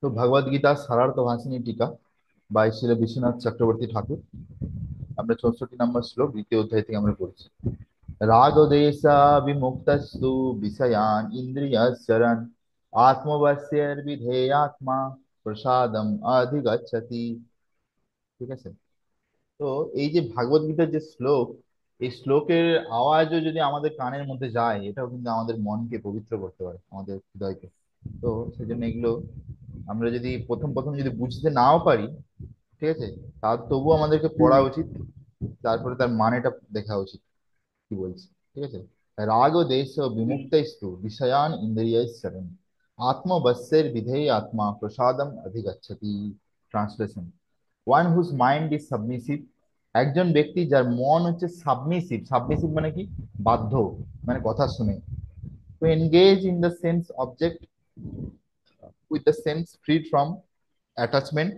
তো ভগবদ গীতা সারার্থ ভাষিণী টিকা বাই শ্রী বিশ্বনাথ চক্রবর্তী ঠাকুর। আমরা 64 নম্বর শ্লোক দ্বিতীয় অধ্যায় থেকে আমরা পড়ছি। রাগ দেশা বিমুক্তস্তু বিষয়ান ইন্দ্রিয়চরণ আত্মবশ্যের বিধেয়াত্মা প্রসাদম অধিগচ্ছতি। ঠিক আছে। তো এই যে ভাগবত গীতার যে শ্লোক, এই শ্লোকের আওয়াজও যদি আমাদের কানের মধ্যে যায়, এটাও কিন্তু আমাদের মনকে পবিত্র করতে পারে, আমাদের হৃদয়কে। তো সেজন্য এগুলো আমরা যদি প্রথম প্রথম যদি বুঝতে নাও পারি, ঠিক আছে, তার তবু আমাদেরকে হুম। পড়া উচিত। তারপরে তার মানেটা দেখা উচিত কি বলছে। ঠিক আছে। রাগ দেশ হুম। বিমুক্তস্তু বিষয়ান ইন্দ্রিয়ৈশ্চরণ আত্মবশ্যের বিধেয় আত্মা প্রসাদম অধিগচ্ছতি। Translation: one whose mind is submissive. একজন ব্যক্তি যার মন হচ্ছে সাবমিসিভ। সাবমিসিভ মানে কি? বাধ্য, মানে কথা শুনে। Two engage in the sense object with the sense ফ্রিড from attachment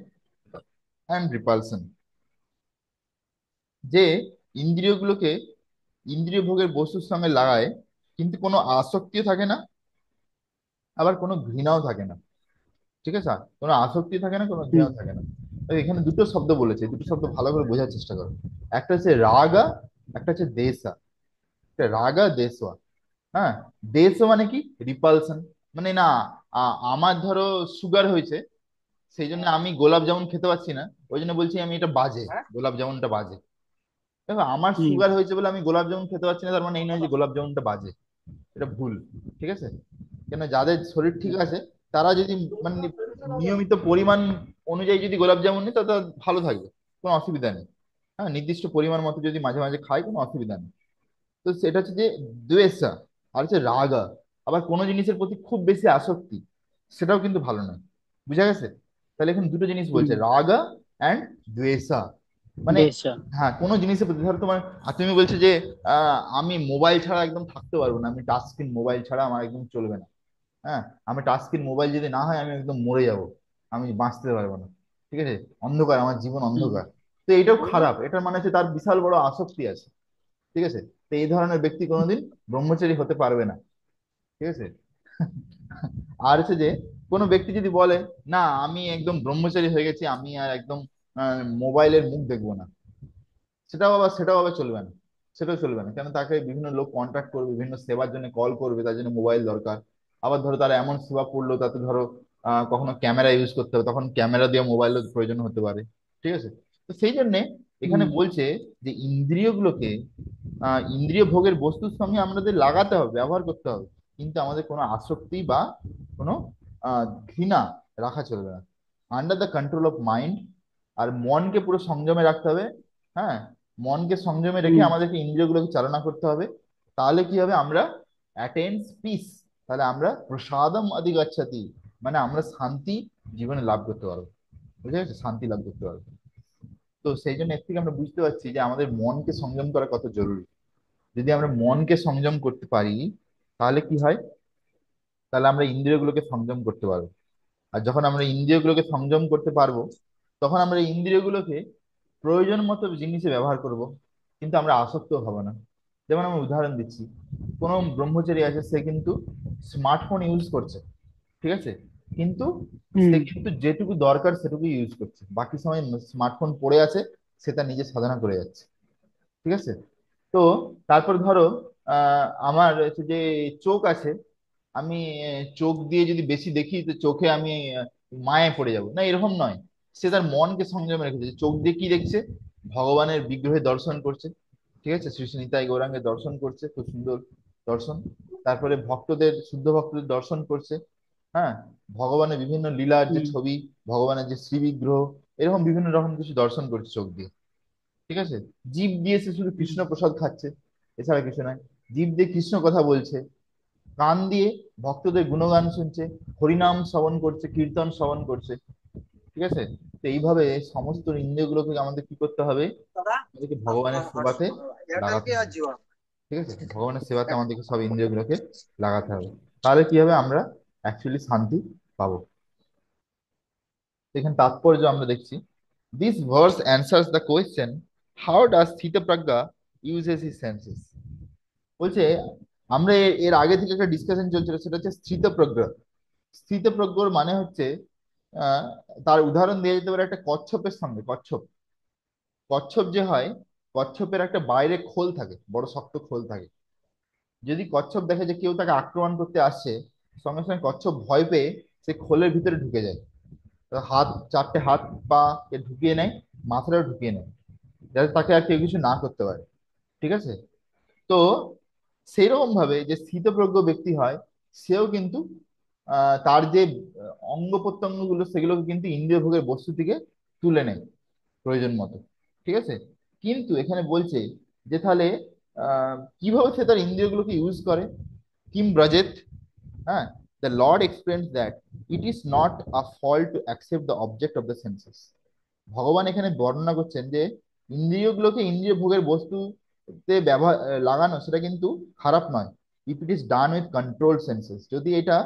and repulsion. যে ইন্দ্রিয়গুলোকে ইন্দ্রিয় ভোগের বস্তুর সঙ্গে লাগায়, কিন্তু কোনো আসক্তিও থাকে না, আবার কোনো ঘৃণাও থাকে না। ঠিক আছে। কোনো আসক্তি থাকে না, কোনো হুম। ঘৃণাও থাকে না। তো এখানে দুটো শব্দ বলেছে, দুটো শব্দ ভালো করে বোঝার চেষ্টা করো। একটা হচ্ছে রাগা, একটা হচ্ছে দেশা। রাগা দেশওয়া। হ্যাঁ। দেশ মানে কি? রিপালশন। মানে না, আমার ধরো সুগার হয়েছে, সেই জন্য আমি গোলাপ জামুন খেতে পারছি না, ওই জন্য বলছি আমি এটা বাজে, গোলাপ জামুনটা বাজে। দেখো, আমার হুম। সুগার হয়েছে বলে আমি গোলাপ জামুন খেতে পারছি না, তার মানে এই নয় যে গোলাপ জামুনটা বাজে। এটা ভুল। ঠিক আছে। কেন, যাদের শরীর ঠিক আছে তারা যদি মানে নিয়মিত পরিমাণ অনুযায়ী যদি গোলাপ জামুন নেই, তারা ভালো থাকবে, কোনো অসুবিধা নেই। হ্যাঁ, নির্দিষ্ট পরিমাণ মতো যদি মাঝে মাঝে খায়, কোনো অসুবিধা নেই। তো সেটা হচ্ছে যে দ্বেষা। আর হচ্ছে রাগা, আবার কোনো জিনিসের প্রতি খুব বেশি আসক্তি, সেটাও কিন্তু ভালো নয়। বুঝা গেছে? তাহলে এখন দুটো জিনিস হুম। বলছে, রাগা অ্যান্ড দ্বেষা। মানে দেশা। হ্যাঁ, কোনো জিনিসের প্রতি ধরো তোমার, আর তুমি বলছো যে আমি মোবাইল ছাড়া একদম থাকতে পারবো না, আমি টাচ স্ক্রিন মোবাইল ছাড়া আমার একদম চলবে না। হ্যাঁ, আমি টাচ স্ক্রিন মোবাইল যদি না হয় আমি একদম মরে যাব, আমি বাঁচতে পারবো না। ঠিক আছে। অন্ধকার, আমার জীবন হুম। অন্ধকার। তো এটাও খারাপ, এটার মানে হচ্ছে তার বিশাল বড় আসক্তি আছে। ঠিক আছে। তো এই ধরনের ব্যক্তি কোনোদিন ব্রহ্মচারী হতে পারবে না। ঠিক আছে। আর হচ্ছে যে কোনো ব্যক্তি যদি বলে, না আমি একদম ব্রহ্মচারী হয়ে গেছি, আমি আর একদম মোবাইলের মুখ দেখবো না, সেটাও আবার চলবে না। সেটাও চলবে না, কেন তাকে বিভিন্ন লোক কন্ট্যাক্ট করবে, বিভিন্ন সেবার জন্য কল করবে, তার জন্য মোবাইল দরকার। আবার ধরো তারা এমন সেবা পড়লো, তাতে ধরো কখনো ক্যামেরা ইউজ করতে হবে, তখন ক্যামেরা দিয়ে মোবাইলের প্রয়োজন হতে পারে। ঠিক আছে। তো সেই জন্যে এখানে হুম। বলছে যে ইন্দ্রিয়গুলোকে ইন্দ্রিয় ভোগের বস্তুর সঙ্গে আমাদের লাগাতে হবে, ব্যবহার করতে হবে, কিন্তু আমাদের কোনো আসক্তি বা কোনো ঘৃণা রাখা চলবে না। Under the control of mind. আর মনকে পুরো সংযমে রাখতে হবে। হ্যাঁ, মনকে সংযমে রেখে হুম। আমাদেরকে ইন্দ্রিয়গুলোকে চালনা করতে হবে। তাহলে কি হবে? আমরা অ্যাটেন্স পিস। তাহলে আমরা প্রসাদম অধিগচ্ছতি, মানে আমরা শান্তি জীবনে লাভ করতে পারবো। বুঝে গেছে? শান্তি লাভ করতে পারবো। তো সেই জন্য এর থেকে আমরা বুঝতে পারছি যে আমাদের মনকে সংযম করা কত জরুরি। যদি আমরা মনকে সংযম করতে পারি, তাহলে কি হয়? তাহলে আমরা ইন্দ্রিয়গুলোকে সংযম করতে পারবো। আর যখন আমরা ইন্দ্রিয়গুলোকে সংযম করতে পারবো, তখন আমরা ইন্দ্রিয়গুলোকে প্রয়োজন মতো জিনিসে ব্যবহার করব, কিন্তু আমরা আসক্ত হব না। যেমন আমি উদাহরণ দিচ্ছি, কোনো ব্রহ্মচারী আছে, সে কিন্তু স্মার্টফোন ইউজ করছে। ঠিক আছে। কিন্তু সে হুম। কিন্তু যেটুকু দরকার সেটুকু ইউজ করছে, বাকি সময় স্মার্টফোন পড়ে আছে, সে তার নিজের সাধনা করে যাচ্ছে। ঠিক আছে। তো তারপর ধরো আমার হচ্ছে যে চোখ আছে, আমি চোখ দিয়ে যদি বেশি দেখি তো চোখে আমি মায়ে পড়ে যাব না, এরকম নয়। সে তার মনকে সংযমে রেখেছে, চোখ দিয়ে কি দেখছে? ভগবানের বিগ্রহে দর্শন করছে। ঠিক আছে। শ্রী শ্রী নিতাই গৌরাঙ্গের দর্শন করছে, খুব সুন্দর দর্শন। তারপরে ভক্তদের, শুদ্ধ ভক্তদের দর্শন করছে। হ্যাঁ, ভগবানের বিভিন্ন লীলার যে হুম। ছবি, ভগবানের যে শ্রী বিগ্রহ, এরকম বিভিন্ন রকম কিছু দর্শন করছে চোখ দিয়ে। ঠিক আছে। জীব দিয়ে সে শুধু হুম। কৃষ্ণ প্রসাদ খাচ্ছে, এছাড়া কিছু নয়। জীব দিয়ে কৃষ্ণ কথা বলছে, কান দিয়ে ভক্তদের গুণগান শুনছে, হরিনাম শ্রবণ করছে, কীর্তন শ্রবণ করছে। ঠিক আছে। তো এইভাবে সমস্ত ইন্দ্রিয়গুলোকে আমাদের কি করতে হবে? আমাদেরকে ভগবানের সেবাতে লাগাতে হবে। ঠিক আছে। ভগবানের সেবাতে আমাদেরকে সব ইন্দ্রিয়গুলোকে লাগাতে হবে। তাহলে কি হবে? আমরা অ্যাকচুয়ালি শান্তি পাবো। তো এখানে তাৎপর্য আমরা দেখছি, this verse answers the question, how does স্থিতপ্রজ্ঞা ইউজেস হিজ সেন্সেস। বলছে, আমরা এর আগে থেকে একটা ডিসকাশন চলছিল, সেটা হচ্ছে স্থিতপ্রজ্ঞ। স্থিতপ্রজ্ঞর মানে হচ্ছে আহ, তার উদাহরণ দেওয়া যেতে পারে একটা কচ্ছপের সঙ্গে। কচ্ছপ, কচ্ছপ যে হয়, কচ্ছপের একটা বাইরে খোল থাকে, বড় শক্ত খোল থাকে। যদি কচ্ছপ দেখে যে কেউ তাকে আক্রমণ করতে আসছে, সঙ্গে সঙ্গে কচ্ছপ ভয় পেয়ে সে খোলের ভিতরে ঢুকে যায়। তো হাত, চারটে হাত পা কে ঢুকিয়ে নেয়, মাথাটাও ঢুকিয়ে নেয়, যাতে তাকে আর কেউ কিছু না করতে পারে। ঠিক আছে? তো সেইরকম ভাবে যে স্থিতপ্রজ্ঞ ব্যক্তি হয়, সেও কিন্তু তার যে অঙ্গ প্রত্যঙ্গ গুলো, সেগুলোকে কিন্তু ইন্দ্রিয় ভোগের বস্তু থেকে তুলে নেয় প্রয়োজন মতো। ঠিক আছে? কিন্তু এখানে বলছে যে তাহলে কিভাবে সে তার ইন্দ্রিয়গুলোকে ইউজ করে। কিম ব্রজেত, হ্যাঁ, the Lord explains that it is not a fault to accept the object of the senses. ভগবান এখানে বর্ণনা করছেন যে ইন্দ্রিয়গুলোকে ইন্দ্রিয় ভোগের বস্তুতে ব্যবহার লাগানো, সেটা কিন্তু খারাপ নয়, if it is done with control senses. যদি এটা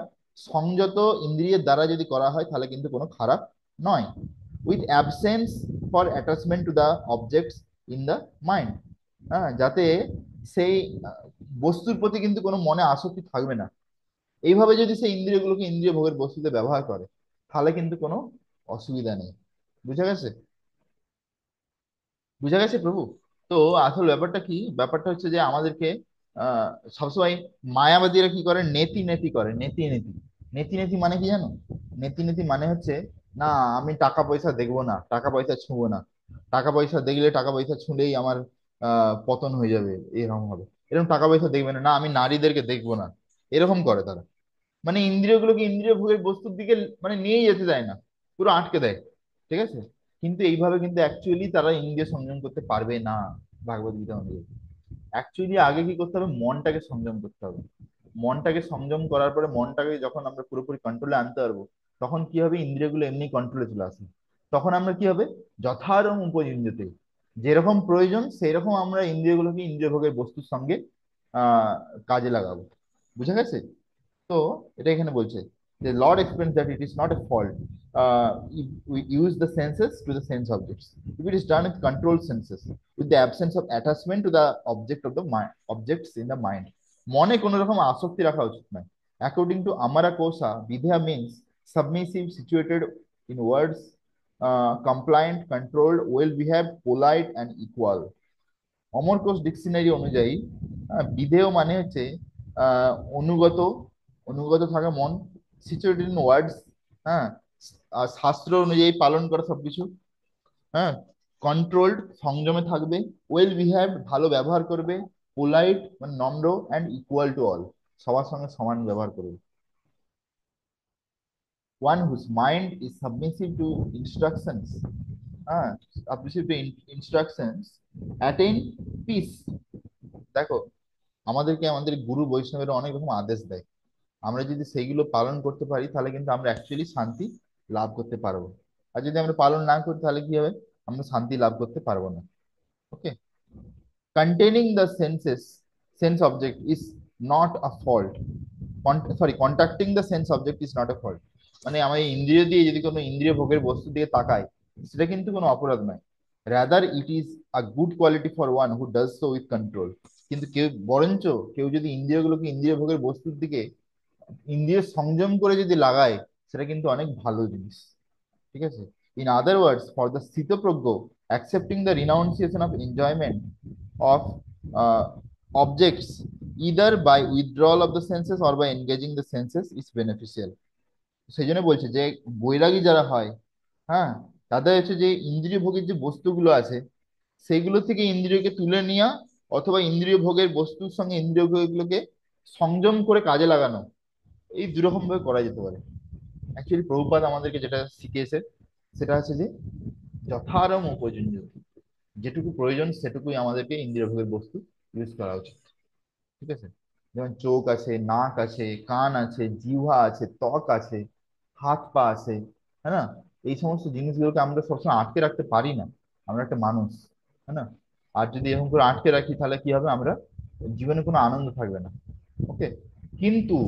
সংযত ইন্দ্রিয়ের দ্বারা যদি করা হয়, তাহলে কিন্তু কোনো খারাপ নয়। With absence for attachment to the objects in the mind, হ্যাঁ, যাতে সেই বস্তুর প্রতি কিন্তু কোনো মনে আসক্তি থাকবে না। এইভাবে যদি সেই ইন্দ্রিয়গুলোকে ইন্দ্রিয় ভোগের বস্তুতে ব্যবহার করে, তাহলে কিন্তু কোনো অসুবিধা নেই। বুঝা গেছে? বুঝা গেছে প্রভু? তো আসল ব্যাপারটা কি, ব্যাপারটা হচ্ছে যে আমাদেরকে আহ সবসময় মায়াবাদীরা কি করে, নেতি নেতি করে, নেতি নেতি। নেতি নেতি মানে কি জানো? নেতি নেতি মানে হচ্ছে, না আমি টাকা পয়সা দেখবো না, টাকা পয়সা ছুঁবো না, টাকা পয়সা দেখলে, টাকা পয়সা ছুঁলেই আমার পতন হয়ে যাবে, এরকম হবে। এরকম টাকা পয়সা দেখবে না, না আমি নারীদেরকে দেখবো না, এরকম করে তারা। মানে ইন্দ্রিয়গুলোকে ইন্দ্রিয় ভোগের বস্তুর দিকে মানে নিয়েই যেতে দেয় না, পুরো আটকে দেয়। ঠিক আছে? কিন্তু এইভাবে কিন্তু অ্যাকচুয়ালি তারা ইন্দ্রিয় সংযম করতে পারবে না। ভাগবত গীতা অনুযায়ী অ্যাকচুয়ালি আগে কি করতে হবে, মনটাকে সংযম করতে হবে। মনটাকে সংযম করার পরে, মনটাকে যখন আমরা পুরোপুরি কন্ট্রোলে আনতে পারবো, তখন কি হবে, ইন্দ্রিয়গুলো এমনি কন্ট্রোলে চলে আসবে। তখন আমরা কি হবে, যথারম উপযুঞ্জতে, যেরকম প্রয়োজন সেই রকম আমরা ইন্দ্রিয়গুলোকে ইন্দ্রিয় ভোগের বস্তুর সঙ্গে আহ কাজে লাগাবো। বুঝা গেছে? তো এটা এখানে বলছে যে Lord explains that it is not a fault if we use the senses to the sense objects, if it is done with controlled senses, with the absence of attachment to the object of the mind, objects in the mind. মনে কোনো রকম আসক্তি রাখা উচিত নয়। According to Amara Kosha, বিধেয়া means submissive, situated in words, compliant, controlled, well behaved, polite and equal. Amarakosha dictionary অনুযায়ী বিধেয় মানে হচ্ছে আহ, অনুগত, অনুগত থাকা মন, সিচুয়েটেড ইন ওয়ার্ডস, হ্যাঁ, আর শাস্ত্র অনুযায়ী পালন করা সবকিছু, হ্যাঁ, কন্ট্রোলড সংযমে থাকবে, ওয়েল বিহেভড ভালো ব্যবহার করবে, পোলাইট মানে নম্র, অ্যান্ড ইকুয়াল টু অল সবার সঙ্গে সমান ব্যবহার করবে। One whose mind is submissive to instructions, হ্যাঁ, submissive to instructions, attain peace. দেখো, আমাদেরকে আমাদের গুরু বৈষ্ণবের অনেক রকম আদেশ দেয়, আমরা যদি সেইগুলো পালন করতে পারি, তাহলে কিন্তু আমরা অ্যাকচুয়ালি শান্তি লাভ করতে পারবো। আর যদি আমরা পালন না করি, তাহলে কি হবে, আমরা শান্তি লাভ করতে পারবো না। ওকে? containing the senses, sense object is not a fault. Sorry, contacting the sense object is not a fault. মানে আমি ইন্দ্রিয় দিয়ে যদি কোনো ইন্দ্রিয় ভোগের বস্তু দিয়ে তাকাই, সেটা কিন্তু কোনো অপরাধ নয়। Rather it is a good quality for one who does so with control. কিন্তু কেউ, বরঞ্চ কেউ যদি ইন্দ্রিয়গুলোকে ইন্দ্রিয় ভোগের বস্তুর দিকে ইন্দ্রিয় সংযম করে যদি লাগায়, সেটা কিন্তু অনেক ভালো জিনিস। ঠিক আছে? In other words, for the স্থিতপ্রজ্ঞ, accepting the renunciation of enjoyment of objects either by withdrawal of the senses or by engaging the senses is beneficial. সেই জন্য বলছে যে বৈরাগী যারা হয়, হ্যাঁ, তাদের হচ্ছে যে ইন্দ্রিয় ভোগের যে বস্তুগুলো আছে, সেইগুলো থেকে ইন্দ্রিয়কে তুলে নেওয়া, অথবা ইন্দ্রিয় ভোগের বস্তুর সঙ্গে ইন্দ্রিয় ভোগগুলোকে সংযম করে কাজে লাগানো, এই দুরকম ভাবে করা যেতে পারে। অ্যাকচুয়ালি প্রভুপাদ আমাদেরকে যেটা শিখিয়েছে, সেটা হচ্ছে যে যথারম উপযোজ্য, যেটুকু প্রয়োজন সেটুকুই আমাদেরকে ইন্দ্রিয় ভোগের বস্তু ইউজ করা উচিত। ঠিক আছে? যেমন চোখ আছে, নাক আছে, কান আছে, জিহ্বা আছে, ত্বক আছে, হাত পা আছে, হ্যাঁ না? এই সমস্ত জিনিসগুলোকে আমরা সবসময় আটকে রাখতে পারি না, আমরা একটা মানুষ, হ্যাঁ না? আর যদি এরকম করে আটকে রাখি, তাহলে কি হবে, আমরা জীবনে কোনো আনন্দ থাকবে না। ওকে? কিন্তু,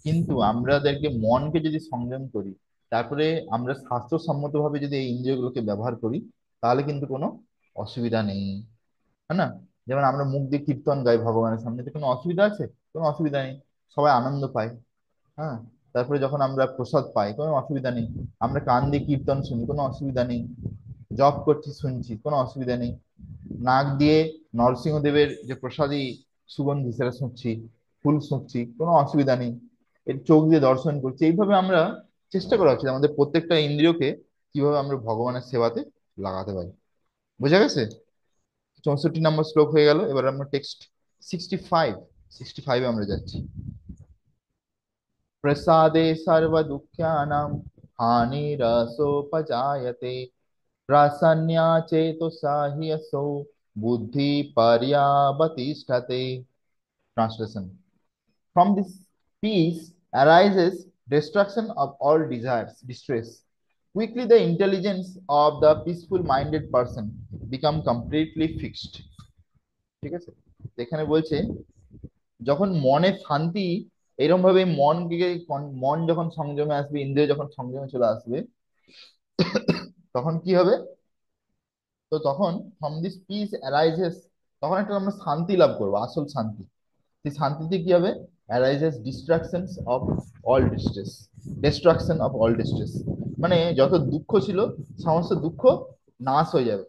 কিন্তু আমাদেরকে মনকে যদি সংযম করি, তারপরে আমরা স্বাস্থ্যসম্মত ভাবে যদি এই ইন্দ্রিয়গুলোকে ব্যবহার করি, তাহলে কিন্তু কোনো অসুবিধা নেই। হ্যাঁ না? যেমন আমরা মুখ দিয়ে কীর্তন গাই ভগবানের সামনে, তো কোনো অসুবিধা আছে? কোনো অসুবিধা নেই, সবাই আনন্দ পায়। হ্যাঁ। তারপরে যখন আমরা প্রসাদ পাই কোনো অসুবিধা নেই, আমরা কান দিয়ে কীর্তন শুনি কোনো অসুবিধা নেই, জপ করছি শুনছি কোনো অসুবিধা নেই, নাক দিয়ে নরসিংহদেবের যে প্রসাদী সুগন্ধি সেটা শুঁকছি, ফুল শুঁকছি কোনো অসুবিধা নেই, এর চোখ দিয়ে দর্শন করছি। এইভাবে আমরা চেষ্টা করা উচিত আমাদের প্রত্যেকটা ইন্দ্রিয়কে কিভাবে আমরা ভগবানের সেবাতে লাগাতে পারি। বোঝা গেছে? 64 নম্বর শ্লোক হয়ে গেল। এবার আমরা টেক্সট 65, 65-এ আমরা যাচ্ছি। प्रसादे सर्वदुःख्यानां हानिरसोपजायते प्रासन्या चेतसा हि असौ बुद्धि पर्यावतिष्ठते। Translation: From this peace arises destruction of all desires, distress. Quickly the intelligence of the peaceful minded person become completely fixed. ঠিক আছে, তো এখানে বলছে যখন মনে শান্তি, এরকম ভাবে মন যখন সংযমে আসবে, ইন্দ্রিয় যখন সংযমে চলে আসবে, তখন কি হবে? তো তখন ফ্রম দিস পিস অ্যারাইজেস, তখন একটা আমরা শান্তি লাভ করবো, আসল শান্তি। সেই শান্তিতে কি হবে? Arises distractions of all distress, destruction of all distress, মানে যত দুঃখ ছিল সমস্ত দুঃখ নাশ হয়ে যাবে।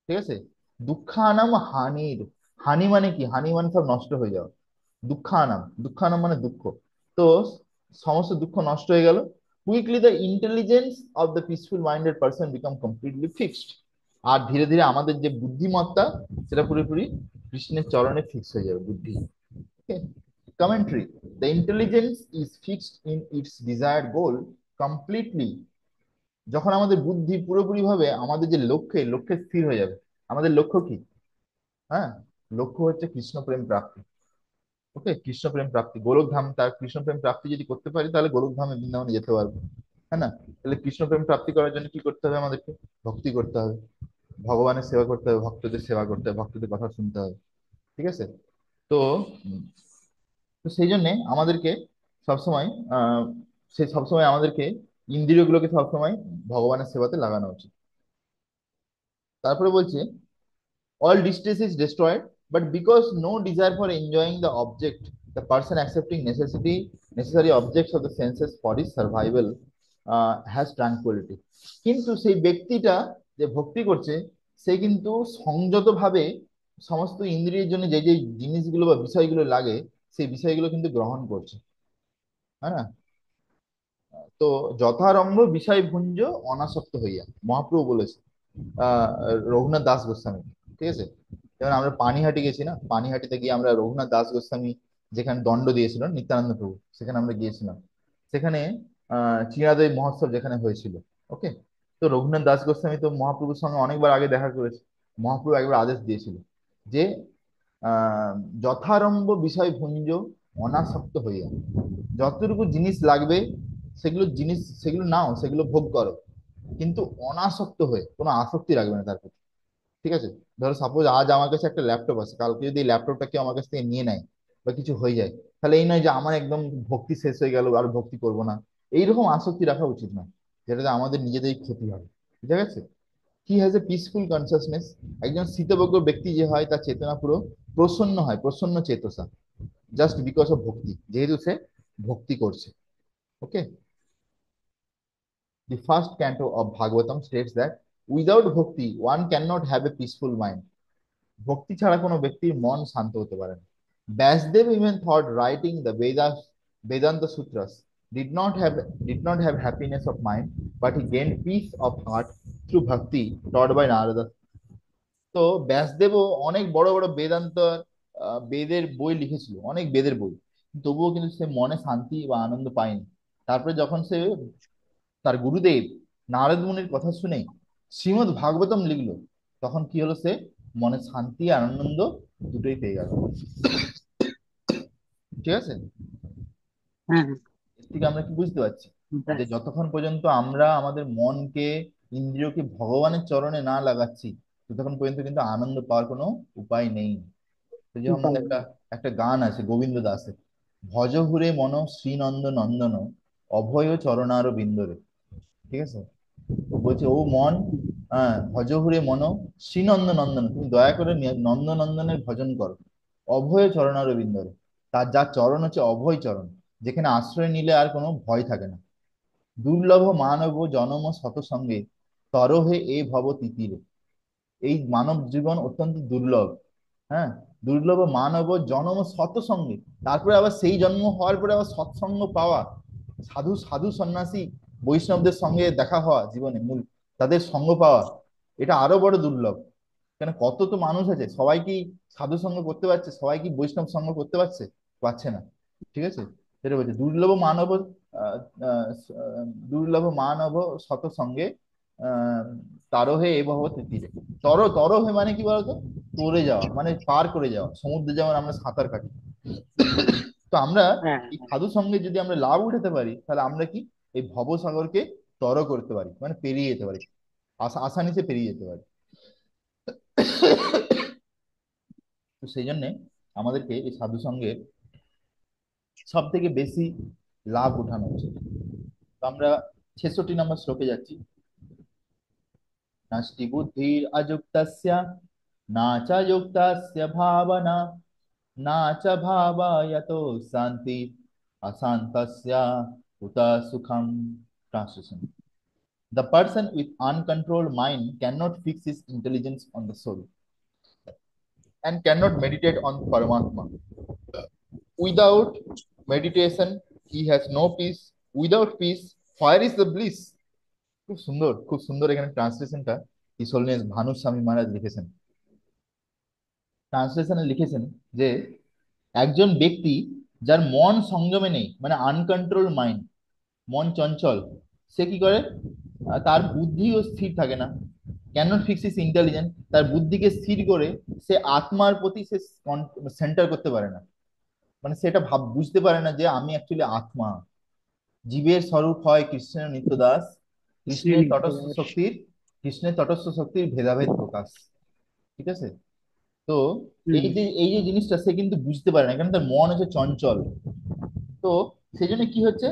ঠিক আছে, দুঃখানাম হানির, হানি মানে কি? হানি মানে সব নষ্ট হয়ে যাওয়া। দুঃখানাম, দুঃখানাম মানে দুঃখ। তো সমস্ত দুঃখ নষ্ট হয়ে গেল। Quickly the intelligence of the peaceful minded person become completely fixed. আর ধীরে ধীরে আমাদের যে বুদ্ধিমত্তা সেটা পুরোপুরি কৃষ্ণের চরণে ফিক্স হয়ে যাবে বুদ্ধি। Commentary: the intelligence is fixed in it's desired goal completely. যখন আমাদের বুদ্ধি পুরোপুরি ভাবে আমাদের যে লক্ষ্যে স্থির হয়ে যাবে। আমাদের লক্ষ্য কি? হ্যাঁ, লক্ষ্য হচ্ছে কৃষ্ণ প্রেম প্রাপ্তি। ওকে, কৃষ্ণ প্রেম প্রাপ্তি, গোলক ধাম, তার কৃষ্ণ প্রেম প্রাপ্তি যদি করতে পারি তাহলে গোলক ধামে বৃন্দাবনে যেতে পারবো। হ্যাঁ না? তাহলে কৃষ্ণ প্রেম প্রাপ্তি করার জন্য কি করতে হবে? আমাদেরকে ভক্তি করতে হবে, ভগবানের সেবা করতে হবে, ভক্তদের সেবা করতে হবে, ভক্তদের কথা শুনতে হবে। ঠিক আছে? তো তো সেই জন্য আমাদেরকে সবসময় আহ সবসময় আমাদেরকে ইন্দ্রিয়গুলোকে সবসময় ভগবানের সেবাতে লাগানো উচিত। তারপরে বলছে all distress is destroyed, but because no desire for enjoying the object, the person accepting necessary objects of the senses for his survival has tranquility. কিন্তু সেই ব্যক্তিটা যে ভক্তি করছে, সে কিন্তু সংযত ভাবে সমস্ত ইন্দ্রিয়ের জন্য যে যে জিনিসগুলো বা বিষয়গুলো লাগে, সেই বিষয়গুলো কিন্তু গ্রহণ করছে। হ্যাঁ না? তো যথারম্ভ বিষয় ভুঞ্জ অনাসক্ত হইয়া, মহাপ্রভু বলেছে আহ রঘুনাথ দাস গোস্বামী। ঠিক আছে, যেমন আমরা পানিহাটি গেছি না, পানিহাটিতে গিয়ে আমরা রঘুনাথ দাস গোস্বামী যেখানে দণ্ড দিয়েছিল নিত্যানন্দ প্রভু, সেখানে আমরা গিয়েছিলাম। সেখানে চিরাদয় মহোৎসব যেখানে হয়েছিল। ওকে, তো রঘুনাথ দাস গোস্বামী তো মহাপ্রভুর সঙ্গে অনেকবার আগে দেখা করেছে। মহাপ্রভু একবার আদেশ দিয়েছিল যে আহ যথারম্ভ বিষয় ভুঞ্জ অনাসক্ত হইয়া, যতটুকু জিনিস লাগবে সেগুলো নাও, সেগুলো ভোগ করো, কিন্তু অনাসক্ত হয়ে, কোনো আসক্তি রাখবে না তার প্রতি। ঠিক আছে, ধরো সাপোজ আজ আমার কাছে একটা ল্যাপটপ আছে, কালকে যদি এই ল্যাপটপটা কেউ আমার কাছ থেকে নিয়ে নেয় বা কিছু হয়ে যায়, তাহলে এই নয় যে আমার একদম ভক্তি শেষ হয়ে গেল আর ভক্তি করব না। এইরকম আসক্তি রাখা উচিত না, যেটাতে আমাদের নিজেদেরই ক্ষতি হবে। ঠিক আছে, he has a peaceful consciousness. একজন স্থিতপ্রজ্ঞ ব্যক্তি যে হয় তার চেতনা পুরো প্রসন্ন হয়, প্রসন্ন চেতসা, জাস্ট বিকজ অফ ভক্তি, যেহেতু সে ভক্তি করছে। ওকে, the first canto of Bhagavatam states that without bhakti one cannot have a peaceful mind. ভক্তি ছাড়া কোনো ব্যক্তির মন শান্ত হতে পারে না। Vyasdev even thought writing the Vedas, Vedanta Sutras did not have did not have happiness of mind, but he gained peace of heart through bhakti taught by Narada. তো ব্যাসদেবও অনেক বড় বড় বেদান্ত বেদের বই লিখেছিল, অনেক বেদের বই, তবুও কিন্তু সে মনে শান্তি বা আনন্দ পায়নি। তারপরে যখন সে তার গুরুদেব নারদ মুনির কথা শুনে শ্রীমদ্ ভাগবতম লিখলো, তখন কি হলো? সে মনে শান্তি আর আনন্দ দুটোই পেয়ে গেল। ঠিক আছে, হ্যাঁ, এর থেকে আমরা কি বুঝতে পারছি? হ্যাঁ, যে যতক্ষণ পর্যন্ত আমরা আমাদের মনকে, ইন্দ্রিয়কে ভগবানের চরণে না লাগাচ্ছি, ততক্ষণ পর্যন্ত কিন্তু আনন্দ পাওয়ার কোনো উপায় নেই। তো যেমন উপায় আমাদের নেই। একটা একটা গান আছে গোবিন্দ দাসের, ভজ হুরে মন শ্রীনন্দ নন্দন অভয় চরণার বিন্দরে। ঠিক আছে, ও বলছে ও মন, হ্যাঁ, ভজহুরে মন শ্রীনন্দ নন্দন, তুমি দয়া করে নন্দ নন্দনের ভজন করো, অভয় চরণারবিন্দরে। তার যার চরণ হচ্ছে অভয় চরণ, যেখানে আশ্রয় নিলে আর কোনো ভয় থাকে না। দুর্লভ মানব জনম শত সঙ্গে, তরহে এ ভব তিতিরে। এই মানব জীবন অত্যন্ত দুর্লভ। হ্যাঁ, দুর্লভ মানব জন্ম সৎসঙ্গে, তারপরে আবার সেই জন্ম হওয়ার পরে আবার সৎসঙ্গ পাওয়া, সাধু সাধু সন্ন্যাসী বৈষ্ণবদের সঙ্গে দেখা হওয়া, জীবনে মূল তাদের সঙ্গ পাওয়া, এটা আরো বড় দুর্লভ। কেন, কত তো মানুষ আছে, সবাই কি সাধু সঙ্গ করতে পারছে, সবাই কি বৈষ্ণব সঙ্গ করতে পারছে? পারছে না। ঠিক আছে, সেটা বলছে দুর্লভ মানব, আহ, আহ, দুর্লভ মানব সৎসঙ্গে, আহ তারহে এ ভব তীরে। তরহে মানে কি বলতো? তরে যাওয়া মানে পার করে যাওয়া, সমুদ্রে যেমন আমরা সাঁতার কাটি। তো আমরা হ্যাঁ এই হ্যাঁ। সাধু সঙ্গে যদি আমরা লাভ উঠাতে পারি, তাহলে আমরা কি এই ভবসাগরকে তর করতে পারি, মানে পেরিয়ে যেতে পারি, আসানিসে পেরিয়ে যেতে পারি। তো সেই জন্যে আমাদেরকে এই সাধু সঙ্গের সব থেকে বেশি লাভ উঠানো উচিত। তো আমরা 66 নম্বর শ্লোকে যাচ্ছি। নাস্তি বুদ্ধির অযুক্তস্য, না চ যুক্তস্য ভাবনা, না চ ভাবায়তো শান্তি, অশান্তস্য কুত সুখম। Translation: The person with uncontrolled mind cannot fix his intelligence on the soul and cannot meditate on Paramatma. Without meditation, he has no peace. Without peace, where is the bliss? খুব সুন্দর, খুব সুন্দর এখানে ট্রান্সলেশনটা ইসোলনেস ভানুস্বামী মহারাজ লিখেছেন। ট্রান্সলেশনে লিখেছেন যে একজন ব্যক্তি যার মন সংযমে নেই, মানে আনকন্ট্রোল মাইন্ড, মন চঞ্চল, সে কি করে? তার বুদ্ধিও স্থির থাকে না। ক্যানট ফিক্স ইস ইন্টেলিজেন্ট, তার বুদ্ধিকে স্থির করে সে আত্মার প্রতি সে সেন্টার করতে পারে না। মানে সেটা বুঝতে পারে না যে আমি অ্যাকচুয়ালি আত্মা। জীবের স্বরূপ হয় কৃষ্ণের নিত্য দাস, কৃষ্ণের শ্রীনিত্য তটস্থ দাস। শক্তির, কৃষ্ণের তটস্থ শক্তির ভেদাভেদ প্রকাশ। ঠিক আছে। তো হুম এই যে জিনিসটা সে কিন্তু বুঝতে পারে না, কারণ তার মন হচ্ছে চঞ্চল। তো সেই জন্য কি হচ্ছে,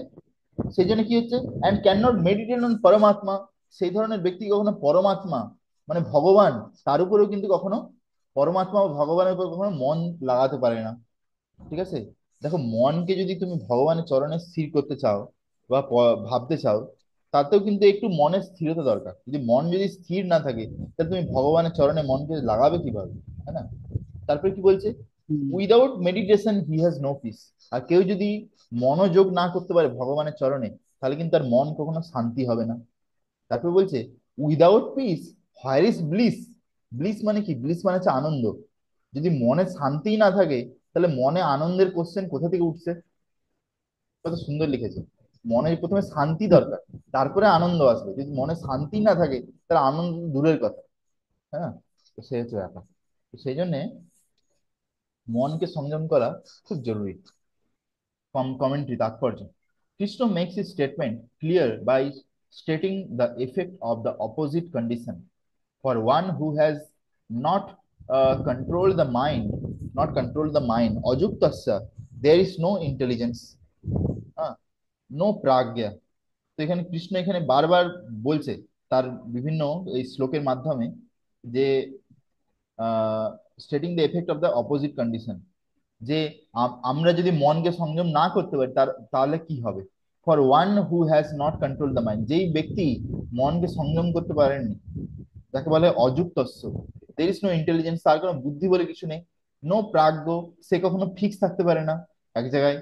সেই জন্য কি হচ্ছে, and can not meditate on পরমাত্মা। সেই ধরনের ব্যক্তি কখনো পরমাত্মা মানে ভগবান, তার উপরেও কিন্তু কখনো পরমাত্মা বা ভগবানের উপর কখনো মন লাগাতে পারে না। ঠিক আছে। দেখো, মনকে যদি তুমি ভগবানের চরণে স্থির করতে চাও বা ভাবতে চাও, তাতেও কিন্তু একটু মনের স্থিরতা দরকার। যদি মন যদি স্থির না থাকে, তাহলে তুমি ভগবানের চরণে মনকে লাগাবে কিভাবে? তাই না? তারপরে কি বলছে? Hmm without meditation he has no peace. আর কেউ যদি মনোযোগ না করতে পারে ভগবানের চরণে, তাহলে কিন্তু তার মন কখনো শান্তি হবে না। তারপর বলছে without piece where is bliss. Bliss মানে কি? ব্লিস মানে হচ্ছে আনন্দ। যদি মনে শান্তি না থাকে, তাহলে মনে আনন্দের কোশ্চেন কোথা থেকে উঠছে? কত সুন্দর লিখেছে। মনে প্রথমে শান্তি হুম দরকার, তারপরে আনন্দ আসবে। যদি মনে শান্তি না থাকে, তাহলে আনন্দ দূরের কথা। হ্যাঁ, তো সেই হচ্ছে ব্যাপার। তো সেই জন্যে মনকে সংযম করা খুব জরুরি। Commentary তাৎপর্য: Krishna makes his statement clear by stating the effect of the opposite condition. For one who has not controlled the mind, ajuktasya, there is no intelligence, no pragya. তো এখানে কৃষ্ণ এখানে বারবার বলছে তার বিভিন্ন এই শ্লোকের মাধ্যমে যে stating the effect of the opposite condition, যে আমরা যদি মনকে সংযম না করতে পারি, তাহলে কি হবে? For one who has not control the mind, যেই ব্যক্তি মনকে সংযম করতে পারেননি, যাকে বলে অযুক্তস্য, দের ইজ নো ইন্টেলিজেন্স, তার কোনো বুদ্ধি বলে কিছু নেই। নো প্রাজ্ঞ, সে কখনো ফিক্স থাকতে পারে না এক জায়গায়।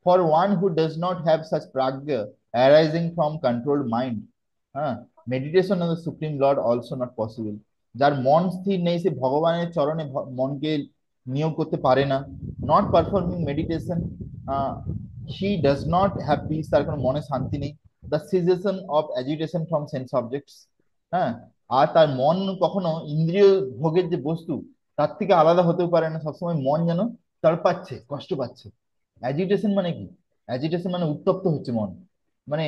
For one who does not have such প্রাজ্ঞ অ্যারাইজিং ফ্রম কন্ট্রোলড মাইন্ড, হ্যাঁ, meditation on the supreme lord also not possible. যার মন স্থির নেই, সে ভগবানের চরণে মনকে নিয়োগ করতে পারে না। Not performing meditation, he does not have peace, তার কোনো মনে শান্তি নেই। The cessation of agitation from sense objects, হ্যাঁ, আর তার মন কখনো ইন্দ্রিয় ভোগের যে বস্তু, তার থেকে আলাদা হতেও পারে না। সবসময় মন যেন তড়পাচ্ছে, কষ্ট পাচ্ছে। অ্যাজিটেশন মানে কি? অ্যাজিটেশন মানে উত্তপ্ত হচ্ছে মন, মানে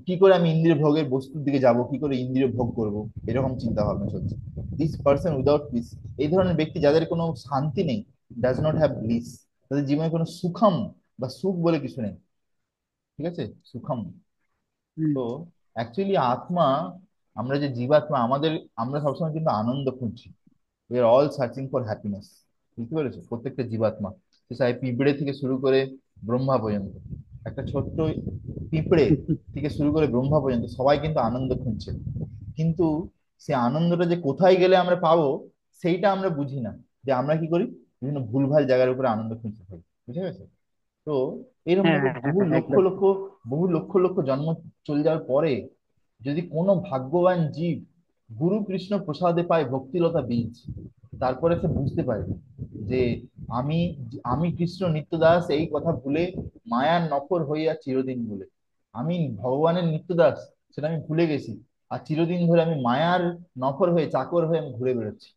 কি করে আমি ইন্দ্রিয় ভোগের বস্তুর দিকে যাব, কি করে ইন্দ্রিয় ভোগ করব, এরকম চিন্তা ভাবনা চলছে। দিস পার্সন উইদাউট পিস, এই ধরনের ব্যক্তি যাদের কোনো শান্তি নেই, ডাজ নট হ্যাভ ব্লিস, তাদের জীবনে কোনো সুখম বা সুখ বলে কিছু নেই। ঠিক আছে, সুখম। হুম। তো অ্যাকচুয়ালি আত্মা, আমরা যে জীবাত্মা, আমরা সবসময় কিন্তু আনন্দ খুঁজছি। We are all searching for happiness. বুঝতে পেরেছো? প্রত্যেকটা জীবাত্মা, সে চাই পিঁপড়ে থেকে শুরু করে ব্রহ্মা পর্যন্ত। একটা ছোট্ট পিঁপড়ে থেকে শুরু করে ব্রহ্মা পর্যন্ত সবাই কিন্তু আনন্দ খুঁজছে, কিন্তু সে আনন্দটা যে কোথায় গেলে আমরা পাবো সেইটা আমরা বুঝি না। যে আমরা কি করি, বিভিন্ন ভুলভাল জায়গার উপরে আনন্দ খুঁজতে থাকি, বুঝে গেছে? তো এরকম হ্যাঁ ভাবে হ্যাঁ হ্যাঁ বহু হ্যাঁ, লক্ষ একদম। লক্ষ, বহু লক্ষ লক্ষ জন্ম চলে যাওয়ার পরে যদি কোনো ভাগ্যবান জীব গুরু কৃষ্ণ প্রসাদে পায় ভক্তিলতা বীজ, তারপরে সে বুঝতে পারে যে আমি আমি কৃষ্ণ নিত্যদাস এই কথা ভুলে মায়ার নফর হইয়া চিরদিন ভুলে, আমি ভগবানের নিত্যদাস সেটা আমি ভুলে গেছি, আর চিরদিন ধরে আমি মায়ার নফর হয়ে চাকর হয়ে আমি ঘুরে বেড়াচ্ছি।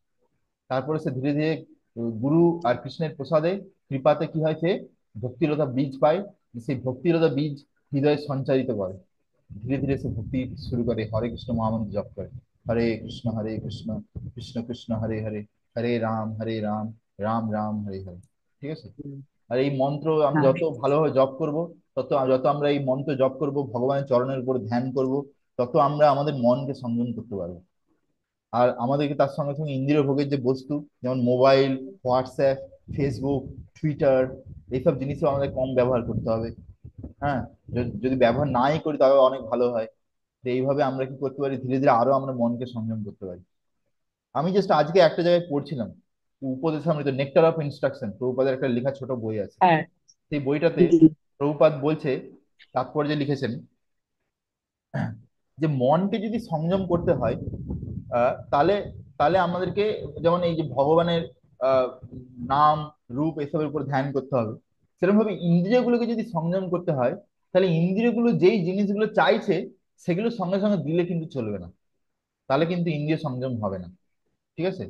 তারপরে সে ধীরে ধীরে গুরু আর কৃষ্ণের প্রসাদে কৃপাতে কি হয়েছে, ভক্তিলতা বীজ পায়। সেই ভক্তিলতা বীজ হৃদয়ে সঞ্চারিত করে, ধীরে ধীরে সে ভক্তি শুরু করে, হরে কৃষ্ণ মহামন্ত্র জপ করে, হরে কৃষ্ণ কৃষ্ণ কৃষ্ণ হরে হরে, হরে রাম রাম রাম হরে হরে। ঠিক আছে? হুম, আর এই মন্ত্র আমি হ্যাঁ। যত ভালোভাবে জপ করব, যত আমরা এই মন্ত্র জপ করব, ভগবানের চরণের উপর ধ্যান করব, তত আমরা আমাদের মনকে সংযম করতে পারবো। আর আমাদেরকে তার সঙ্গে সঙ্গে ইন্দ্রিয় ভোগের যে বস্তু, যেমন মোবাইল, হোয়াটসঅ্যাপ, ফেসবুক, টুইটার, এইসব জিনিসও আমাদের কম ব্যবহার করতে হবে। হ্যাঁ, যদি ব্যবহার নাই করি তবে অনেক ভালো হয়। তো এইভাবে আমরা কি করতে পারি, ধীরে ধীরে আরো আমরা মনকে সংযম করতে পারি। আমি জাস্ট আজকে একটা জায়গায় পড়ছিলাম, উপদেশামৃত নেকটার অফ ইনস্ট্রাকশন, প্রভুপাদের একটা লেখা ছোট বই আছে। হ্যাঁ। সেই বইটাতে হুম, প্রভুপাদ বলছে, তাৎপর্যে লিখেছেন যে মনকে যদি সংযম করতে হয়, তাহলে তাহলে আমাদেরকে যেমন এই যে ভগবানের আহ, নাম, রূপ এসবের উপর ধ্যান করতে হবে, সেরকম ভাবে ইন্দ্রিয়গুলোকে যদি সংযম করতে হয়, তাহলে ইন্দ্রিয়গুলো যেই জিনিসগুলো চাইছে সেগুলো সঙ্গে সঙ্গে দিলে কিন্তু চলবে না, তাহলে কিন্তু ইন্দ্রিয় সংযম হবে না। ঠিক আছে?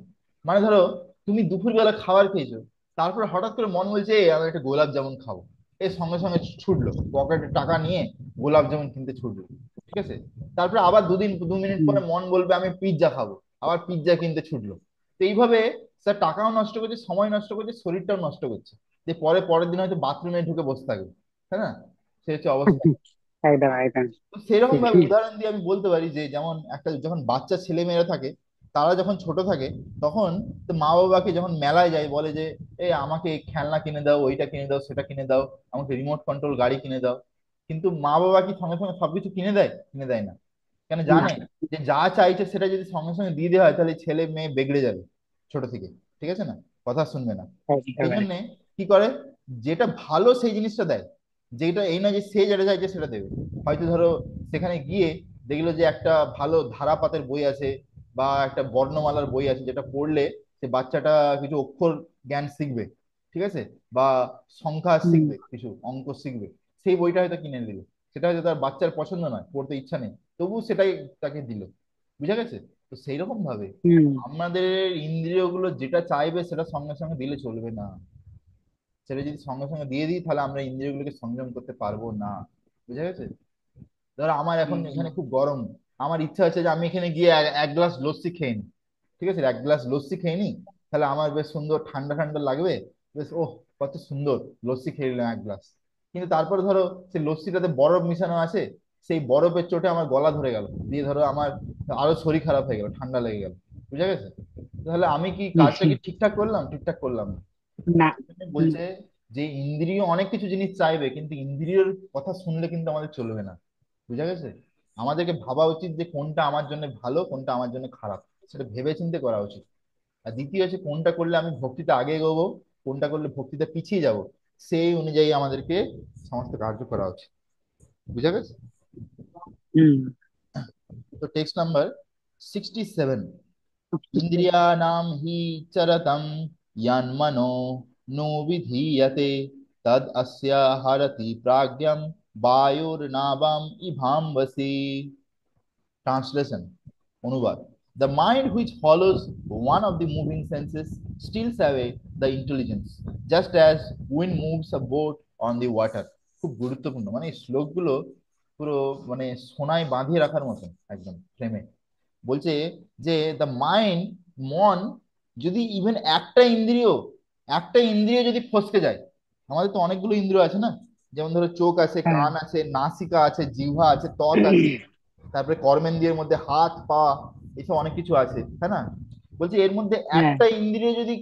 মানে ধরো তুমি দুপুরবেলা খাবার খেয়েছো, তারপরে হঠাৎ করে মন বলছে "এই, আমি একটা গোলাপ জামুন খাবো", এর সঙ্গে সঙ্গে ছুটলো পকেটে টাকা নিয়ে গোলাপ জামুন কিনতে ছুটলো। ঠিক আছে? তারপরে আবার 2 মিনিট হুম, পরে মন বলবে আমি পিৎজা খাবো, আবার পিৎজা কিনতে ছুটলো। তো এইভাবে স্যার টাকাও নষ্ট করছে, সময় নষ্ট করছে, শরীরটাও নষ্ট করছে, যে পরের দিন হয়তো বাথরুমে ঢুকে বসে থাকবে। তাই না? সে হচ্ছে অবস্থা। হুম, একদম একদম তো সেরকম ঠিক। ভাবে উদাহরণ দিয়ে আমি বলতে পারি যে যেমন একটা যখন বাচ্চা ছেলে মেয়েরা থাকে, তারা যখন ছোট থাকে, তখন তো মা বাবাকে যখন মেলায় যায় বলে যে এই আমাকে এই খেলনা কিনে দাও, ওইটা কিনে দাও, সেটা কিনে দাও, আমাকে রিমোট কন্ট্রোল গাড়ি কিনে দাও। কিন্তু মা বাবা কি সঙ্গে সঙ্গে সবকিছু কিনে দেয়? কিনে দেয় না। কেন না, জানে যে যা চাইছে সেটা যদি সঙ্গে সঙ্গে দিয়ে দেওয়া হয় তাহলে ছেলে মেয়ে বেগড়ে যাবে ছোট থেকে। ঠিক আছে না? কথা শুনবে না। একদম সেই জন্য একদম। কি করে, যেটা ভালো সেই জিনিসটা দেয়, যেটা এই না যে সে যেটা চাইছে সেটা দেবে। হয়তো ধরো সেখানে গিয়ে দেখলো যে একটা ভালো ধারাপাতের বই আছে, বা একটা বর্ণমালার বই আছে, যেটা পড়লে সে বাচ্চাটা কিছু অক্ষর জ্ঞান শিখবে। ঠিক আছে? বা সংখ্যা হুম, শিখবে, কিছু অঙ্ক শিখবে। সেই বইটা হয়তো কিনে দিল, সেটা হয়তো তার বাচ্চার পছন্দ নয়, পড়তে ইচ্ছা নেই, তবু সেটাই তাকে দিল। বুঝা গেছে? তো সেই রকম ভাবে হুম, আমাদের ইন্দ্রিয়গুলো যেটা চাইবে সেটা সঙ্গে সঙ্গে দিলে চলবে না। সেটা যদি সঙ্গে সঙ্গে দিয়ে দিই তাহলে আমরা ইন্দ্রিয়গুলোকে সংযম করতে পারবো না। বুঝা গেছে? ধরো আমার এখন হুম, এখানে খুব গরম, আমার ইচ্ছা হচ্ছে যে আমি এখানে গিয়ে এক গ্লাস লস্যি খেয়ে নিই। ঠিক আছে, এক গ্লাস লস্যি খেয়ে নিই, তাহলে আমার বেশ সুন্দর ঠান্ডা ঠান্ডা লাগবে, বেশ ওহ কত সুন্দর, লস্যি খেয়ে নিলাম 1 গ্লাস। কিন্তু তারপরে ধরো সেই লস্যিটাতে বরফ মিশানো আছে, সেই বরফের চোটে আমার গলা ধরে গেল, দিয়ে ধরো আমার আরো শরীর খারাপ হয়ে গেল, ঠান্ডা লেগে গেল। বুঝা গেছে? তাহলে আমি কি হুম, কাজটা হুম, কি ঠিকঠাক করলাম? ঠিকঠাক করলাম না। না, এখানে হুম, বলছে যে ইন্দ্রিয় অনেক কিছু জিনিস চাইবে, কিন্তু ইন্দ্রিয়র কথা শুনলে কিন্তু আমাদের চলবে না। বুঝা গেছে? আমাদেরকে ভাবা উচিত যে কোনটা আমার জন্য ভালো, কোনটা আমার জন্য খারাপ, সেটা ভেবে চিন্তে করা উচিত। আর দ্বিতীয় হচ্ছে কোনটা করলে আমি ভক্তিতে আগে এগোবো, কোনটা করলে ভক্তিতে পিছিয়ে যাব, সেই অনুযায়ী আমাদেরকে সমস্ত কার্য করা উচিত। বুঝা গেছে? হুম, তো টেক্সট নাম্বার 67, ইন্দ্রিয়াণাং হি চরতম যন্মনো নো বিধীয়তে তদ অস্য হরতি প্রাজ্ঞম বায়ুর্নাবম ইভাম্বসি। ট্রান্সলেশন, অনুবাদ: The mind which follows one of the moving senses steals away the intelligence, just as wind moves a boat on the water. খুব গুরুত্বপূর্ণ, মানে এই শ্লোকগুলো পুরো মানে সোনায় বাঁধিয়ে রাখার মতন একদম ফ্রেমে। বলছে যে দ্য মাইন্ড, মন, যদি ইভেন একটা ইন্দ্রিয় যদি ফসকে যায়, আমাদের তো অনেকগুলো ইন্দ্রিয় আছে না, যেমন ধরো চোখ আছে, হ্যাঁ, কান আছে, নাসিকা আছে, জিহ্বা আছে, ত্বক আছে, তারপরে কর্মেন্দ্রিয়ের মধ্যে হাত পা, এসব অনেক কিছু আছে, তাই না? বলছি এর মধ্যে হ্যাঁ, একটা ইন্দ্রিয় যদি,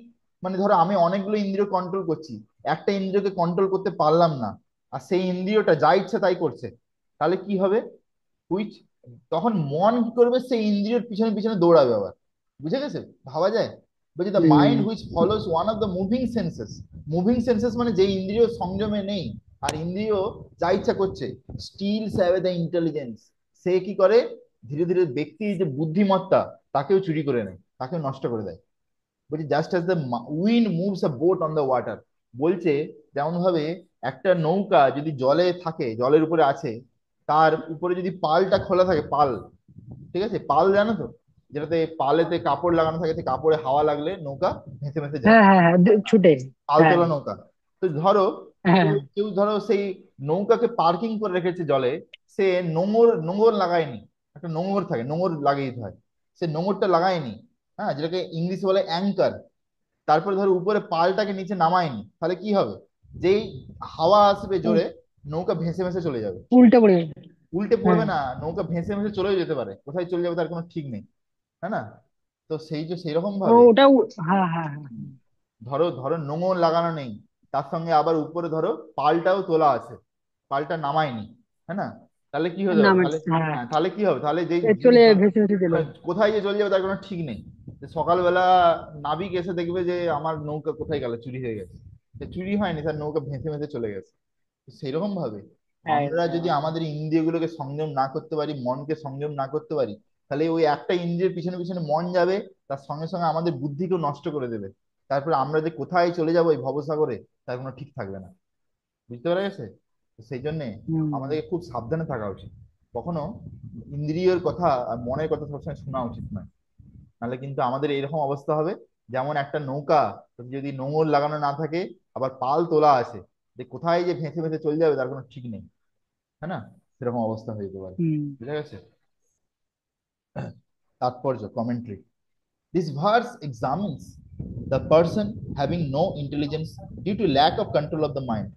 মানে ধরো আমি অনেকগুলো ইন্দ্রিয় কন্ট্রোল করছি, একটা ইন্দ্রিয়কে কন্ট্রোল করতে পারলাম না, আর সেই ইন্দ্রিয়টা যা ইচ্ছা তাই করছে, তাহলে কি হবে? হুইচ, তখন মন কি করবে? সেই ইন্দ্রিয়র পিছনে পিছনে দৌড়াবে আবার। বুঝে গেছে? ভাবা যায়? বলছি the mind hmm which follows one of the moving senses. Moving senses মানে যে ইন্দ্রিয় সংযমে নেই, আর ইন্দ্রিয় যা ইচ্ছা করছে, স্টিলস হ্যাভ দ্য ইন্টেলিজেন্স, সে কি করে? ধীরে ধীরে ব্যক্তির যে বুদ্ধিমত্তা তাকেও চুরি করে নেয়, তাকেও নষ্ট করে দেয়। বলছে just as the wind moves a boat on the water. বলছে যেমন ভাবে একটা নৌকা যদি জলে থাকে, জলের উপরে আছে, তার উপরে যদি পালটা খোলা থাকে, পাল, ঠিক আছে, পাল জানো তো, যেটাতে পালেতে কাপড় লাগানো থাকে, সেই কাপড়ে হাওয়া লাগলে নৌকা ভেসে ভেসে যায়, হ্যাঁ হ্যাঁ হ্যাঁ ছুটে। পাল হ্যাঁ তোলা নৌকা। তো ধরো হ্যাঁ কেউ কেউ ধরো সেই নৌকাকে পার্কিং করে রেখেছে জলে, সে নোঙর নোঙর লাগায়নি, একটা নোঙর থাকে, নোঙর লাগিয়ে দিতে হয়, সে নোঙরটা লাগায়নি, হ্যাঁ, যেটাকে ইংলিশে বলে অ্যাঙ্কার। তারপরে ধরো উপরে পালটাকে নিচে নামায়নি, তাহলে কি হবে? যেই হাওয়া আসবে উ- জোরে, নৌকা ভেসে ভেসে চলে যাবে। উল্টে পড়ে। উল্টে হ্যাঁ পড়বে না, নৌকা ভেসে ভেসে চলেও যেতে পারে, কোথায় চলে যাবে তার কোনো ঠিক নেই, তাই না? তো সেই যে সেই রকম ও ভাবে ওটাও। হ্যাঁ হ্যাঁ হ্যাঁ ধরো ধরো নোঙর লাগানো নেই, তার সঙ্গে আবার উপরে ধরো পালটাও তোলা আছে, পালটা নামায়নি, হ্যাঁ না, তাহলে কি হয়ে না যাবে মানে তাহলে? হ্যাঁ হ্যাঁ, তাহলে কি হবে? তাহলে যেই চলে জিনিস ভেসে ভেসে চলে। কোথায় যে চলে যাবে তার কোনো ঠিক নেই। যে সকালবেলা নাবিক এসে দেখবে যে আমার নৌকা কোথায় গেল, চুরি হয়ে গেছে। সে চুরি হয়নি, তার নৌকা ভেসে ভেসে চলে গেছে। সেইরকম ভাবে আমরা যদি একদম। আমাদের ইন্দ্রিয়গুলোকে সংযম না করতে পারি, মনকে সংযম না করতে পারি, তাহলে ওই একটা ইন্দ্রিয়ের পিছনে পিছনে মন যাবে, তার সঙ্গে সঙ্গে আমাদের বুদ্ধিকেও নষ্ট করে দেবে। তারপরে আমরা যে কোথায় চলে যাবো এই ভবসাগরে, তার কোনো ঠিক থাকবে না। বুঝতে পেরে গেছে? তো সেই জন্যে হুম আমাদেরকে খুব সাবধানে থাকা উচিত। কখনো ইন্দ্রিয়ের কথা আর মনের কথা সবসময় শোনা উচিত নয়, নাহলে কিন্তু আমাদের এরকম অবস্থা হবে, যেমন একটা নৌকা যদি নোঙর লাগানো না থাকে, আবার পাল তোলা আছে, যে কোথায় যে ভেসে ভেসে চলে যাবে তার কোনো ঠিক নেই, হ্যাঁ না? সেরকম অবস্থা হয়ে যেতে পারে। হুম বুঝা গেছে? তাৎপর্য, commentary: This verse examines the person having no intelligence due to lack of control of the mind.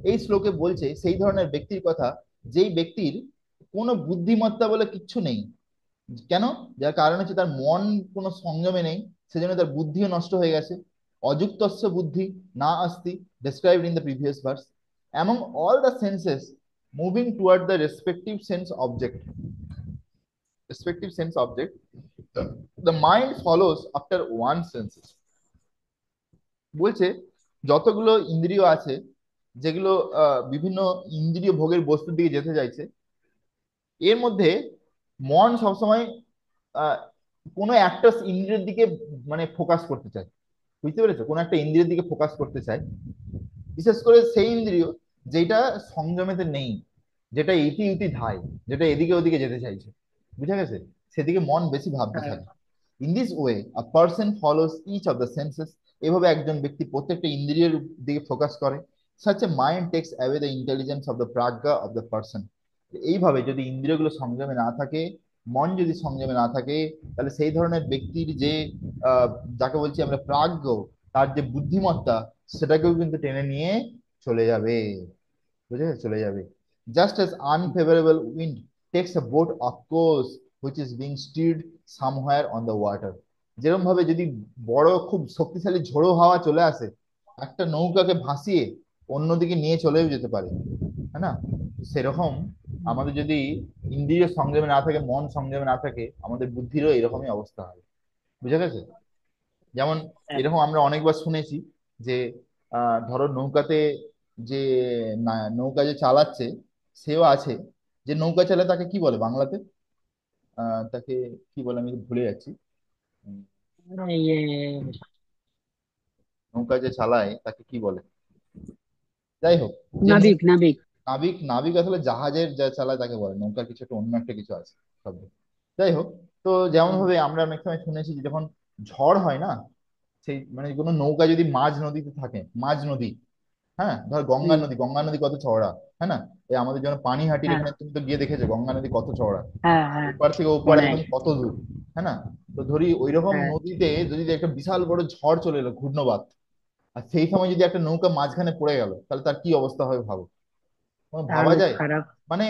এই শ্লোকে বলছে সেই ধরনের ব্যক্তির কথা, যেই ব্যক্তির কোনো বুদ্ধিমত্তা বলে কিচ্ছু নেই। কেন? যার কারণ হচ্ছে তার মন কোনো সংযমে নেই, সেজন্য তার বুদ্ধিও নষ্ট হয়ে গেছে। অযুক্তস্য বুদ্ধি না আস্তি, described in the previous verse, among all the senses moving toward the respective sense object, the mind follows after one senses. বলছে যতগুলো ইন্দ্রিয় আছে, যেগুলো বিভিন্ন ইন্দ্রিয় ভোগের বস্তুর দিকে যেতে চাইছে, এর মধ্যে মন সবসময় আহ, কোনো একটা ইন্দ্রিয়ের দিকে মানে ফোকাস করতে চায়। বুঝতে পেরেছো? কোনো একটা ইন্দ্রিয়ের দিকে ফোকাস করতে চায়, বিশেষ করে সেই ইন্দ্রিয় যেটা সংযমেতে নেই, যেটা ইতি উতি ধায়, যেটা এদিকে ওদিকে যেতে চাইছে। বুঝা গেছে? সেদিকে মন বেশি ভাবতে হ্যাঁ থাকে। In this way a person follows each of the senses. এভাবে একজন ব্যক্তি প্রত্যেকটা ইন্দ্রিয়ের দিকে ফোকাস করে। Such a mind takes away the intelligence of the prajna of the person. এইভাবে যদি ইন্দ্রিয়গুলো সংযমে না থাকে, মন যদি সংযমে না থাকে, তাহলে সেই ধরনের ব্যক্তির যে আহ, যাকে বলছি আমরা প্রাজ্ঞ, তার যে বুদ্ধিমত্তা, সেটাকেও কিন্তু টেনে নিয়ে চলে যাবে। বুঝে চলে যাবে। Just as unfavorable wind takes a boat of course which is being steered somewhere on the water. যেরকম ভাবে যদি বড় খুব শক্তিশালী ঝোড়ো হাওয়া চলে আসে, একটা নৌকাকে ভাসিয়ে অন্যদিকে নিয়ে চলেও যেতে পারে, হ্যাঁ না? সেরকম আমাদের যদি ইন্দ্রিয় সংযমে না থাকে, মন সংযমে না থাকে, আমাদের বুদ্ধিরও এরকমই অবস্থা হবে। বুঝা গেছে? যেমন এরকম আমরা অনেকবার শুনেছি যে ধরো নৌকাতে যে নৌকা যে চালাচ্ছে, সেও আছে, যে নৌকা চালায় তাকে কি বলে বাংলাতে? তাকে কি বলে আমি ভুলে যাচ্ছি। উম, ইয়ে নৌকা যে চালায় তাকে কি বলে? যাই হোক, যে নাবিক নাবিক। নাবিক, নাবিক আসলে জাহাজের যা চালায় তাকে বলে, নৌকার কিছু একটা অন্য একটা কিছু আছে শব্দ। যাই হোক, তো যেমন হুম ভাবে আমরা অনেক সময় শুনেছি যে যখন ঝড় হয় না, সেই মানে কোনো নৌকা যদি মাঝ নদীতে থাকে, মাঝ নদী, হ্যাঁ, ধর গঙ্গা হুম, নদী, গঙ্গা নদী কত চওড়া, হ্যাঁ না? এই আমাদের যেমন পানিহাটির হ্যাঁ এখানে তুমি তো গিয়ে দেখেছো গঙ্গা নদী কত চওড়া, হ্যাঁ হ্যাঁ ওপার থেকে ওপার অনেক। একদম কত দূর, হ্যাঁ না? তো ধরি ওইরকম হ্যাঁ নদীতে যদি একটা বিশাল বড় ঝড় চলে এলো, ঘূর্ণবাত, আর সেই সময় যদি একটা নৌকা মাঝখানে পড়ে গেল, তাহলে তার কি অবস্থা হবে ভাবো। ভাবা তাহলে যায়? খারাপ। মানে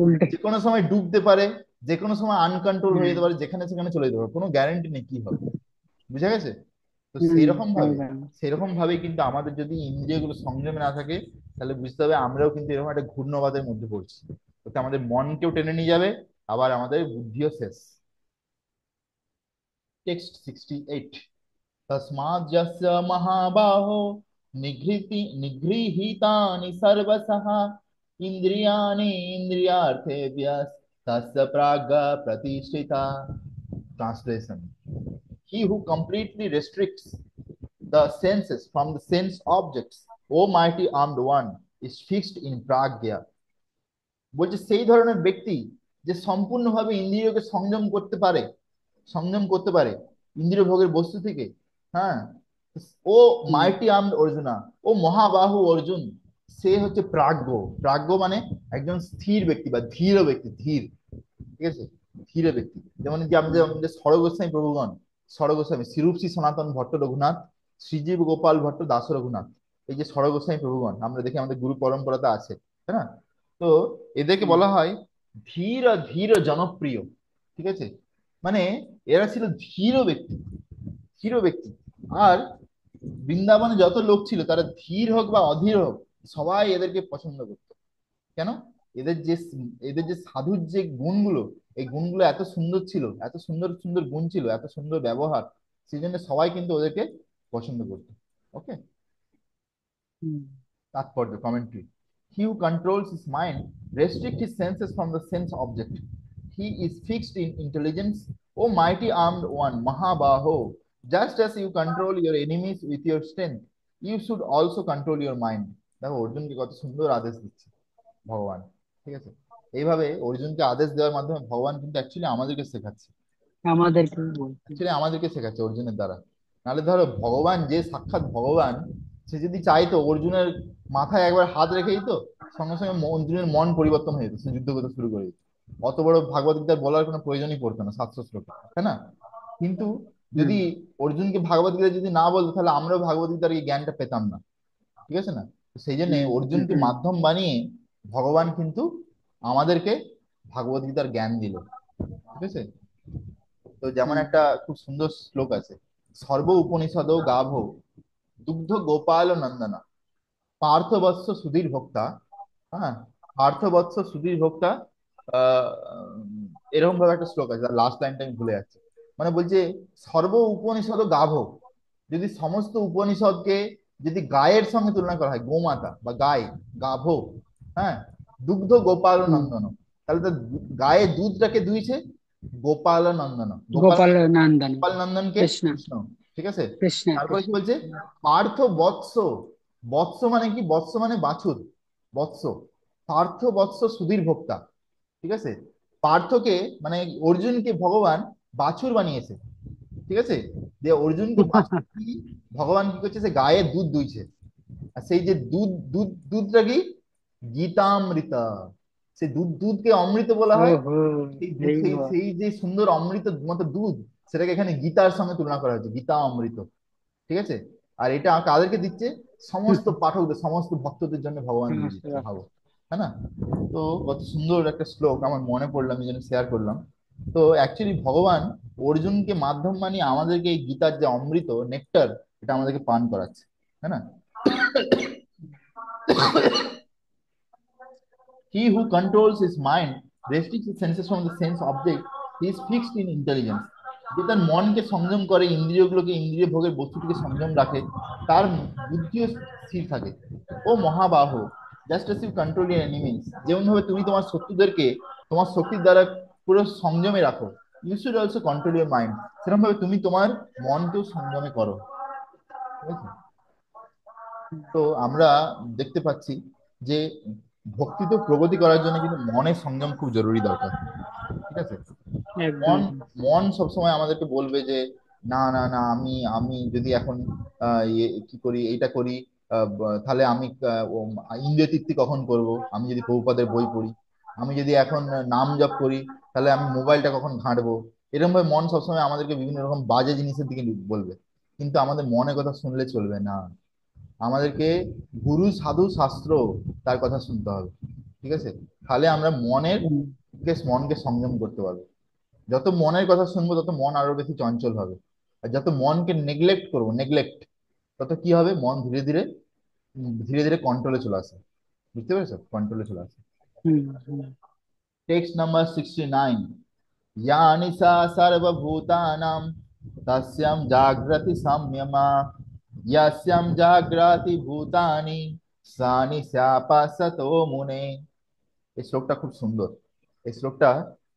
উল্টে। যে কোনো সময় ডুবতে পারে, যে কোনো সময় আনকন্ট্রোল হয়ে হুম যেতে পারে, যেখানে সেখানে চলে যেতে পারে, কোনো গ্যারান্টি নেই কি হবে। বুঝা গেছে? তো হুম সেইরকম ভাবে, একদম। সেরকম ভাবে কিন্তু আমাদের যদি ইন্দ্রিয়গুলো সংযমে না থাকে, তাহলে বুঝতে হবে আমরাও কিন্তু এরকম একটা ঘূর্ণবাদের মধ্যে পড়ছি। ওতে আমাদের মনকেও টেনে নিয়ে যাবে, আবার আমাদের বুদ্ধিও শেষ। টেক্সট 68। तस्माज्जस्य महाबाहो निगृहीतानि सर्वशः इन्द्रियाणि इन्द्रियार्थेभ्यः तस्य प्राज्ञ प्रतिष्ठिता। Translation: He who completely restricts the senses from the sense objects, O mighty armed one, is fixed in pragya. বলছে সেই ধরনের ব্যক্তি যে সম্পূর্ণভাবে ইন্দ্রিয়কে সংযম করতে পারে ইন্দ্রিয় ভোগের বস্তু থেকে। হ্যাঁ, ও হুম মাইটি আর্মড অর্জুনা, ও মহাবাহু অর্জুন, সে হচ্ছে প্রাজ্ঞ। প্রাজ্ঞ মানে একজন স্থির ব্যক্তি বা ধীর ব্যক্তি, ধীর। ঠিক আছে, ধীর ব্যক্তি। যেমন কি আমাদের ষড়গোস্বামী প্রভুগণ, ষড়গোস্বামী শ্রীরূপসী সনাতন ভট্ট রঘুনাথ, শ্রীজীব গোপাল ভট্ট দাস রঘুনাথ, এই যে ষড়গোস্বামী প্রভুগণ আমরা দেখি আমাদের গুরু পরম্পরাতে আছে, তাই না? তো এদেরকে হুম বলা হয় ধীর ধীর জনপ্রিয়। ঠিক আছে, মানে এরা ছিল ধীর ব্যক্তি, ধীর ব্যক্তি। আর বৃন্দাবনে যত লোক ছিল তারা ধীর হোক বা অধীর হোক, সবাই এদেরকে পছন্দ করত। কেন? এদের যে এদের যে সাধুর যে গুণগুলো, এই গুণগুলো এত সুন্দর ছিল, এত সুন্দর সুন্দর গুণ ছিল, এত সুন্দর ব্যবহার, সেই জন্য সবাই কিন্তু ওদেরকে পছন্দ করতো। ওকে। হুম তাৎপর্য commentary: He who controls his mind restricts his senses from the sense object. He is fixed in intelligence, O mighty armed one, Mahabaho. Just as you control your enemies with your strength, you should also control your mind. দেখো অর্জুনকে কত সুন্দর আদেশ দিচ্ছে ভগবান। ঠিক আছে, এইভাবে অর্জুনকে আদেশ দেওয়ার মাধ্যমে ভগবান কিন্তু অ্যাকচুয়ালি আমাদেরকে শেখাচ্ছে, আমাদেরকে বলতে। অ্যাকচুয়ালি আমাদেরকে শেখাচ্ছে অর্জুনের দ্বারা। নাহলে ধরো ভগবান যে সাক্ষাৎ ভগবান, সে যদি চাইতো অর্জুনের মাথায় একবার হাত রেখে দিত, সঙ্গে সঙ্গে অর্জুনের মন পরিবর্তন হয়ে যেত, সে যুদ্ধ করতে শুরু করে দিত। অত বড় ভাগবত গীতার বলার কোনো প্রয়োজনই পড়তো না, 700 শ্লোকে, তাই না? কিন্তু হুম যদি অর্জুনকে ভাগবত গীতা যদি না বলতো, তাহলে আমরাও ভাগবত গীতার এই জ্ঞানটা পেতাম না। ঠিক আছে না? তো সেই জন্য হুম অর্জুনকে হুম মাধ্যম বানিয়ে ভগবান কিন্তু আমাদেরকে ভাগবত গীতার জ্ঞান দিল। ঠিক আছে, তো যেমন হুম একটা খুব সুন্দর শ্লোক আছে: সর্ব উপনিষদ গাভ দুগ্ধ গোপাল নন্দনা পার্থবৎস সুধীর ভোক্তা। হ্যাঁ, পার্থবৎস সুধীর ভোক্তা। আহ এরকম ভাবে একটা শ্লোক আছে, লাস্ট লাইনটা আমি ভুলে যাচ্ছি। মানে বলছে সর্ব উপনিষদ গাভ, যদি সমস্ত উপনিষদকে যদি গায়ের সঙ্গে তুলনা করা হয়, গোমাতা বা গাই, গাভ। হ্যাঁ, দুগ্ধ গোপাল হুম। নন্দন, তাহলে তো গায়ে দুধটাকে দুইছে গোপাল নন্দন। গোপাল, গোপাল নন্দন। গোপাল নন্দনকে কৃষ্ণ। কৃষ্ণ। ঠিক আছে, কৃষ্ণ তারপরে কি কৃষ্ণ। বলছে? পার্থ বৎস, বৎস মানে কি? বৎস মানে বাছুর, বৎস। পার্থ বৎস সুধীর ভোক্তা। ঠিক আছে, পার্থকে মানে অর্জুনকে ভগবান বাছুর বানিয়েছে। ঠিক আছে, যে অর্জুনকে বাছুর কি ভগবান কি করছে, সে গায়ে দুধ দুইছে। আর সেই যে দুধটা কি? গীতামৃতা। সেই দুধকে অমৃত বলা হয়। ওহো। সেই দুধ, এই সেই সেই যে সুন্দর অমৃত মতো দুধ, সেটাকে এখানে গীতার সঙ্গে তুলনা করা হয়েছে, গীতা অমৃত। ঠিক আছে, আর এটা কাদেরকে দিচ্ছে? সমস্ত পাঠকদের, সমস্ত ভক্তদের জন্য ভগবান দিয়ে দিচ্ছে, ভাবো। তাই না? তো কত সুন্দর একটা শ্লোক আমার মনে পড়লো, আমি যেন শেয়ার করলাম। তো অ্যাকচুয়ালি ভগবান অর্জুনকে মাধ্যম বানিয়ে আমাদেরকে এই গীতার যে অমৃত নেকটার, এটা আমাদেরকে পান করাচ্ছে, তাই না? He who controls his mind restricts his senses from the sense object. He is fixed in intelligence. যে তার মনকে সংযম করে, ইন্দ্রিয়গুলোকে, ইন্দ্রিয় ভোগের বস্তুটিকে সংযম রাখে, তার বুদ্ধিও স্থির থাকে। ও মহাবাহ, just as you control your enemies, যেমন ভাবে তুমি তোমার শত্রুদেরকে তোমার শক্তির দ্বারা পুরো সংযমে রাখো, you should also control your mind, সেরকম ভাবে তুমি তোমার মনকেও সংযমে করো। ঠিক আছে, তো আমরা দেখতে পাচ্ছি যে ভক্তিতে প্রগতি করার জন্য কিন্তু মনের সংযম খুব জরুরি দরকার। ঠিক আছে, একদম। মন, মন সবসময় আমাদেরকে বলবে যে না না না, আমি আমি যদি এখন কি করি, এইটা করি, তাহলে আমি ইন্দ্রিয় তৃপ্তি কখন করব? আমি যদি প্রভুপাদের বই পড়ি, আমি যদি এখন নাম জপ করি, তাহলে আমি মোবাইলটা কখন ঘাঁটবো? এরকম ভাবে মন সবসময় আমাদেরকে বিভিন্ন রকম বাজে জিনিসের দিকে বলবে। কিন্তু আমাদের মনের কথা শুনলে চলবে না, আমাদেরকে গুরু সাধু শাস্ত্র তার কথা শুনতে হবে। ঠিক আছে, তাহলে আমরা হুম মনকে সংযম করতে পারবো। যত মনের কথা শুনবো তত মন আরো বেশি চঞ্চল হবে। আর যত মনকে নেগলেক্ট করবো, তত কি হবে? মন ধীরে ধীরে ধীরে ধীরে কন্ট্রোলে চলে আসে। বুঝতে পেরেছো, কন্ট্রোলে চলে আসে। হুম হুম টেক্সট নাম্বার 69, यानि सा सर्वभूतानां तस्यां जाग्रति संयमा यस्यां जाग्रति भूतानि सा निशापासतो মুনে। এই শ্লোকটা খুব সুন্দর। এই শ্লোকটা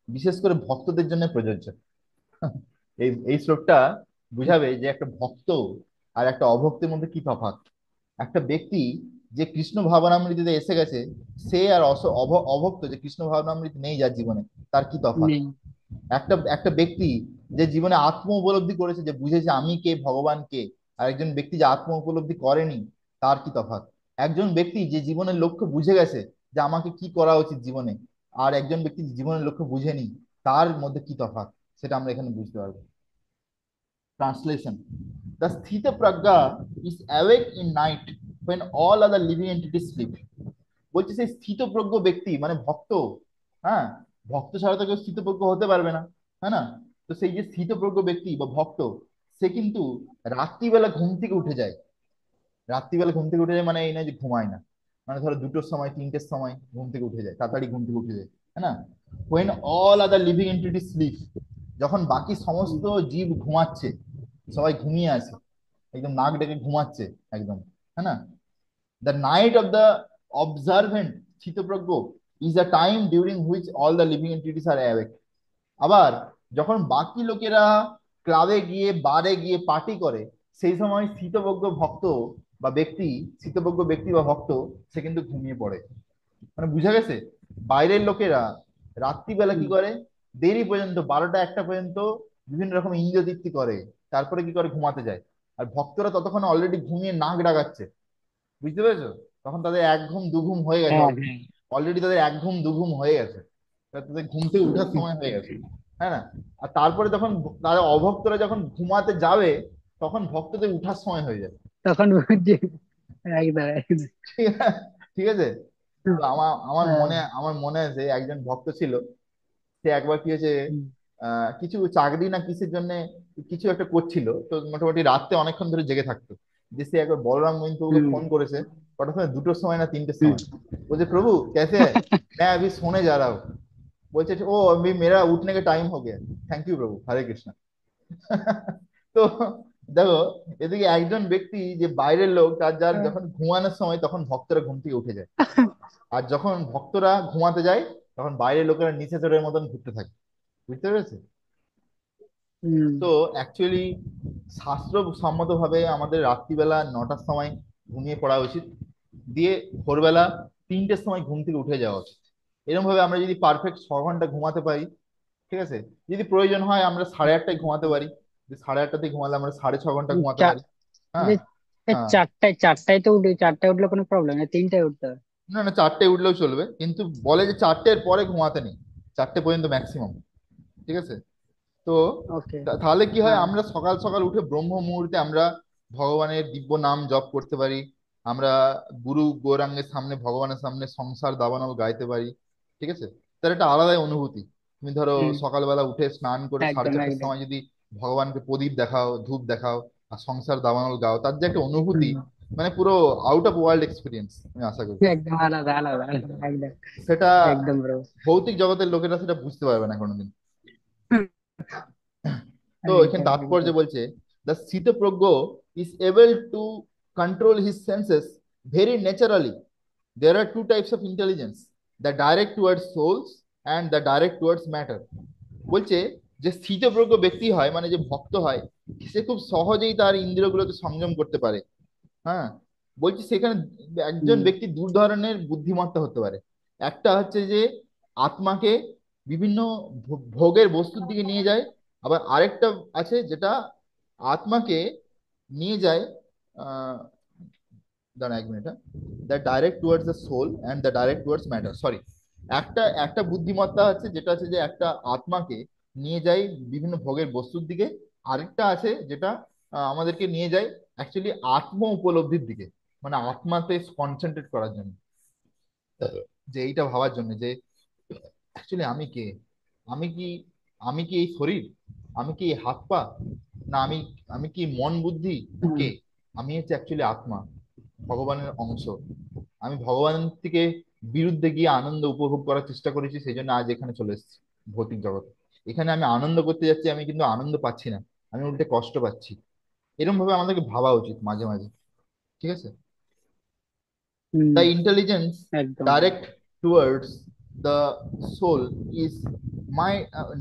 বিশেষ করে ভক্তদের জন্য প্রযোজ্য। এই শ্লোকটা বুঝাবে যে একটা ভক্ত আর একটা অভক্তের মধ্যে কি তফাৎ। একটা ব্যক্তি যে কৃষ্ণ ভাবনামৃতিতে এসে গেছে, সে আর অভক্ত যে কৃষ্ণ ভাবনামৃতি নেই যার জীবনে, তার কি তফাৎ। নেই। একটা একটা ব্যক্তি যে জীবনে আত্ম উপলব্ধি করেছে, যে বুঝেছে আমি কে, ভগবান কে, আর একজন ব্যক্তি যে আত্ম উপলব্ধি করেনি, তার কি তফাৎ। একজন ব্যক্তি যে জীবনের লক্ষ্য বুঝে গেছে যে আমাকে কি করা উচিত জীবনে, আর একজন ব্যক্তি যে জীবনের লক্ষ্য বুঝেনি, তার মধ্যে কি তফাৎ, সেটা আমরা এখানে বুঝতে পারবো। Translation: The Sthita Pragya is awake in night when all other living entities sleep. বলছে সেই স্থিতপ্রজ্ঞ ব্যক্তি মানে ভক্ত। হ্যাঁ, ভক্ত ছাড়া তো কেউ স্থিতপ্রজ্ঞ হতে পারবে না, হ্যাঁ না? তো সেই যে স্থিতপ্রজ্ঞ ব্যক্তি বা ভক্ত, সে কিন্তু রাত্রিবেলা ঘুম থেকে উঠে যায়। রাত্রিবেলা ঘুম থেকে উঠে যায় মানে এই নয় যে ঘুমায় না, মানে ধরো 2টোর সময় 3টের সময় ঘুম থেকে উঠে যায়, তাড়াতাড়ি ঘুম থেকে উঠে যায়, হ্যাঁ না? when all other living entities sleep, যখন বাকি হুম, সমস্ত জীব ঘুমাচ্ছে, সবাই ঘুমিয়ে আছে, একদম নাক ডেকে ঘুমাচ্ছে একদম, হ্যাঁ না? The night of the observant স্থিতপ্রজ্ঞ is a time during which all the living entities are awake. আবার যখন বাকি লোকেরা ক্লাবে গিয়ে বারে গিয়ে পার্টি করে, সেই সময় স্থিতপ্রজ্ঞ ভক্ত বা ব্যক্তি, স্থিতপ্রজ্ঞ ব্যক্তি বা ভক্ত, সে কিন্তু ঘুমিয়ে পড়ে। মানে বুঝা গেছে, বাইরের লোকেরা রাত্রিবেলা কি হুম। করে, দেরি পর্যন্ত 12টা 1টা পর্যন্ত বিভিন্ন রকম ইন্দ্রিয় তৃপ্তি করে, তারপরে কি করে ঘুমাতে যায়। আর ভক্তরা ততক্ষণ অলরেডি ঘুমিয়ে নাক ডাকাচ্ছে। বুঝতে পেরেছো? তখন তাদের 1 ঘুম 2 ঘুম হয়ে গেছে, হ্যাঁ হ্যাঁ। অলরেডি তাদের 1 ঘুম 2 ঘুম হয়ে গেছে, তাদের ঘুম থেকে উঠার সময় হয়ে গেছে, হ্যাঁ না? আর তারপরে যখন তারা অভক্তরা যখন ঘুমাতে যাবে, তখন ভক্তদের উঠার সময় হয়ে যাবে। তখন বুঝছি। একদম একদম। ঠিক আছে, ঠিক আছে। তো আমার আমার হ্যাঁ, মনে আমার মনে আছে একজন ভক্ত ছিল। সে একবার কি হয়েছে, হুম কিছু চাকরি না কিসের জন্য কিছু একটা করছিল, তো মোটামুটি রাত্রে অনেকক্ষণ ধরে জেগে থাকতো। যে সে একবার বলরাম গোবিন্দ প্রভুকে হুম ফোন করেছে, কটার সময়, 2টোর সময় না 3টের হুম। সময়। বলছে প্রভु कैसे है, मैं अभी सोने जा रहा हूँ। বলছে ও अभी मेरा उठने का टाइम हो गया, थैंक यू प्रभु, हरे कृष्णा। তো দেখো, এদিকে একজন ব্যক্তি যে বাইরের লোক, তার যার যখন ঘুমানোর সময় তখন ভক্তরা ঘুম থেকে উঠে যায়, আর যখন ভক্তরা ঘুমাতে যায় তখন বাইরের লোকেরা নিচে চোরের মতন ঘুরতে থাকে। বুঝতে পেরেছে? হুম। তো অ্যাকচুয়ালি শাস্ত্র সম্মতভাবে আমাদের রাত্রিবেলা 9টার সময় ঘুমিয়ে পড়া উচিত, দিয়ে ভোরবেলা 3টের সময় ঘুম থেকে উঠে যাওয়া উচিত। এরকম ভাবে আমরা যদি পারফেক্ট 6 ঘন্টা ঘুমাতে পারি, ঠিক আছে, যদি প্রয়োজন হয় আমরা 8:30টায় ঘুমাতে পারি, যে 8:30টাতে ঘুমালে আমরা 6.5 ঘন্টা ঘুমাতে চা- পারি। হ্যাঁ, যে হ্যাঁ। চারটায় চারটায় তো উঠে, চারটায় উঠলে কোনো প্রবলেম নেই, 3টায় উঠতে হবে। না না, 4টে উঠলেও চলবে, কিন্তু বলে যে 4টের পরে ঘুমাতে নেই, 4টে পর্যন্ত ম্যাক্সিমাম। ঠিক আছে। তো ওকে। তাহলে কি হয়, হ্যাঁ। আমরা সকাল সকাল উঠে ব্রহ্ম মুহূর্তে আমরা ভগবানের দিব্য নাম জপ করতে পারি। আমরা গুরু গৌরাঙ্গের সামনে, ভগবানের সামনে সংসার দাবানল গাইতে পারি। ঠিক আছে। তার একটা আলাদাই অনুভূতি। তুমি ধরো হুম। সকালবেলা উঠে স্নান করে সাড়ে একদম চারটের একদম। সময় যদি ভগবানকে প্রদীপ দেখাও, ধূপ দেখাও, আর সংসার দাবানল গাও, তার যে একটা অনুভূতি, হুম। মানে পুরো আউট অফ ওয়ার্ল্ড এক্সপিরিয়েন্স, আমি আশা করি। একদম আলাদা আলাদা আলাদা, একদম। সেটা একদম ব্রো। ভৌতিক জগতের লোকেরা সেটা বুঝতে পারবে না কোনোদিন। তো এখানে একদম তাৎপর্য একদম। বলছে, the স্থিতপ্রজ্ঞ is able to control his senses very naturally. There are 2 types of intelligence, the direct towards souls and the direct towards matter. বলছে যে স্থিতপ্রজ্ঞ ব্যক্তি হয় মানে যে ভক্ত হয়, সে খুব সহজেই তার ইন্দ্রিয়গুলোকে সংযম করতে পারে। হ্যাঁ, বলছি সেখানে একজন হুম ব্যক্তি দু ধরনের বুদ্ধিমত্তা হতে পারে। একটা হচ্ছে যে আত্মাকে বিভিন্ন ভোগের বস্তুর দিকে নিয়ে যায়, আবার আরেকটা আছে যেটা আত্মাকে নিয়ে যায়, আহ দাঁড়া 1 minute, the direct towards the soul and the direct towards matter, sorry. একটা একটা বুদ্ধিমত্তা আছে যেটা আছে যে একটা আত্মাকে নিয়ে যায় বিভিন্ন ভোগের বস্তুর দিকে। আরেকটা আছে যেটা আমাদেরকে নিয়ে যায় অ্যাকচুয়ালি আত্ম উপলব্ধির দিকে, মানে আত্মাতে কনসেন্ট্রেট করার জন্য, যে এইটা ভাবার জন্য যে অ্যাকচুয়ালি আমি কে, আমি কি, আমি কি এই শরীর, আমি কি এই হাত পা, না আমি, কি মন বুদ্ধি, না হুম কে, আমি হচ্ছে অ্যাকচুয়ালি আত্মা, ভগবানের অংশ। আমি ভগবান থেকে বিরুদ্ধে গিয়ে আনন্দ উপভোগ করার চেষ্টা করেছি, সেই জন্য আজ এখানে চলে এসেছি ভৌতিক জগতে। এখানে আমি আনন্দ করতে যাচ্ছি, আমি কিন্তু আনন্দ পাচ্ছি না, আমি উল্টে কষ্ট পাচ্ছি। এরকম ভাবে আমাদেরকে ভাবা উচিত মাঝে মাঝে। ঠিক আছে? হুম। The intelligence একদম। direct towards the soul is my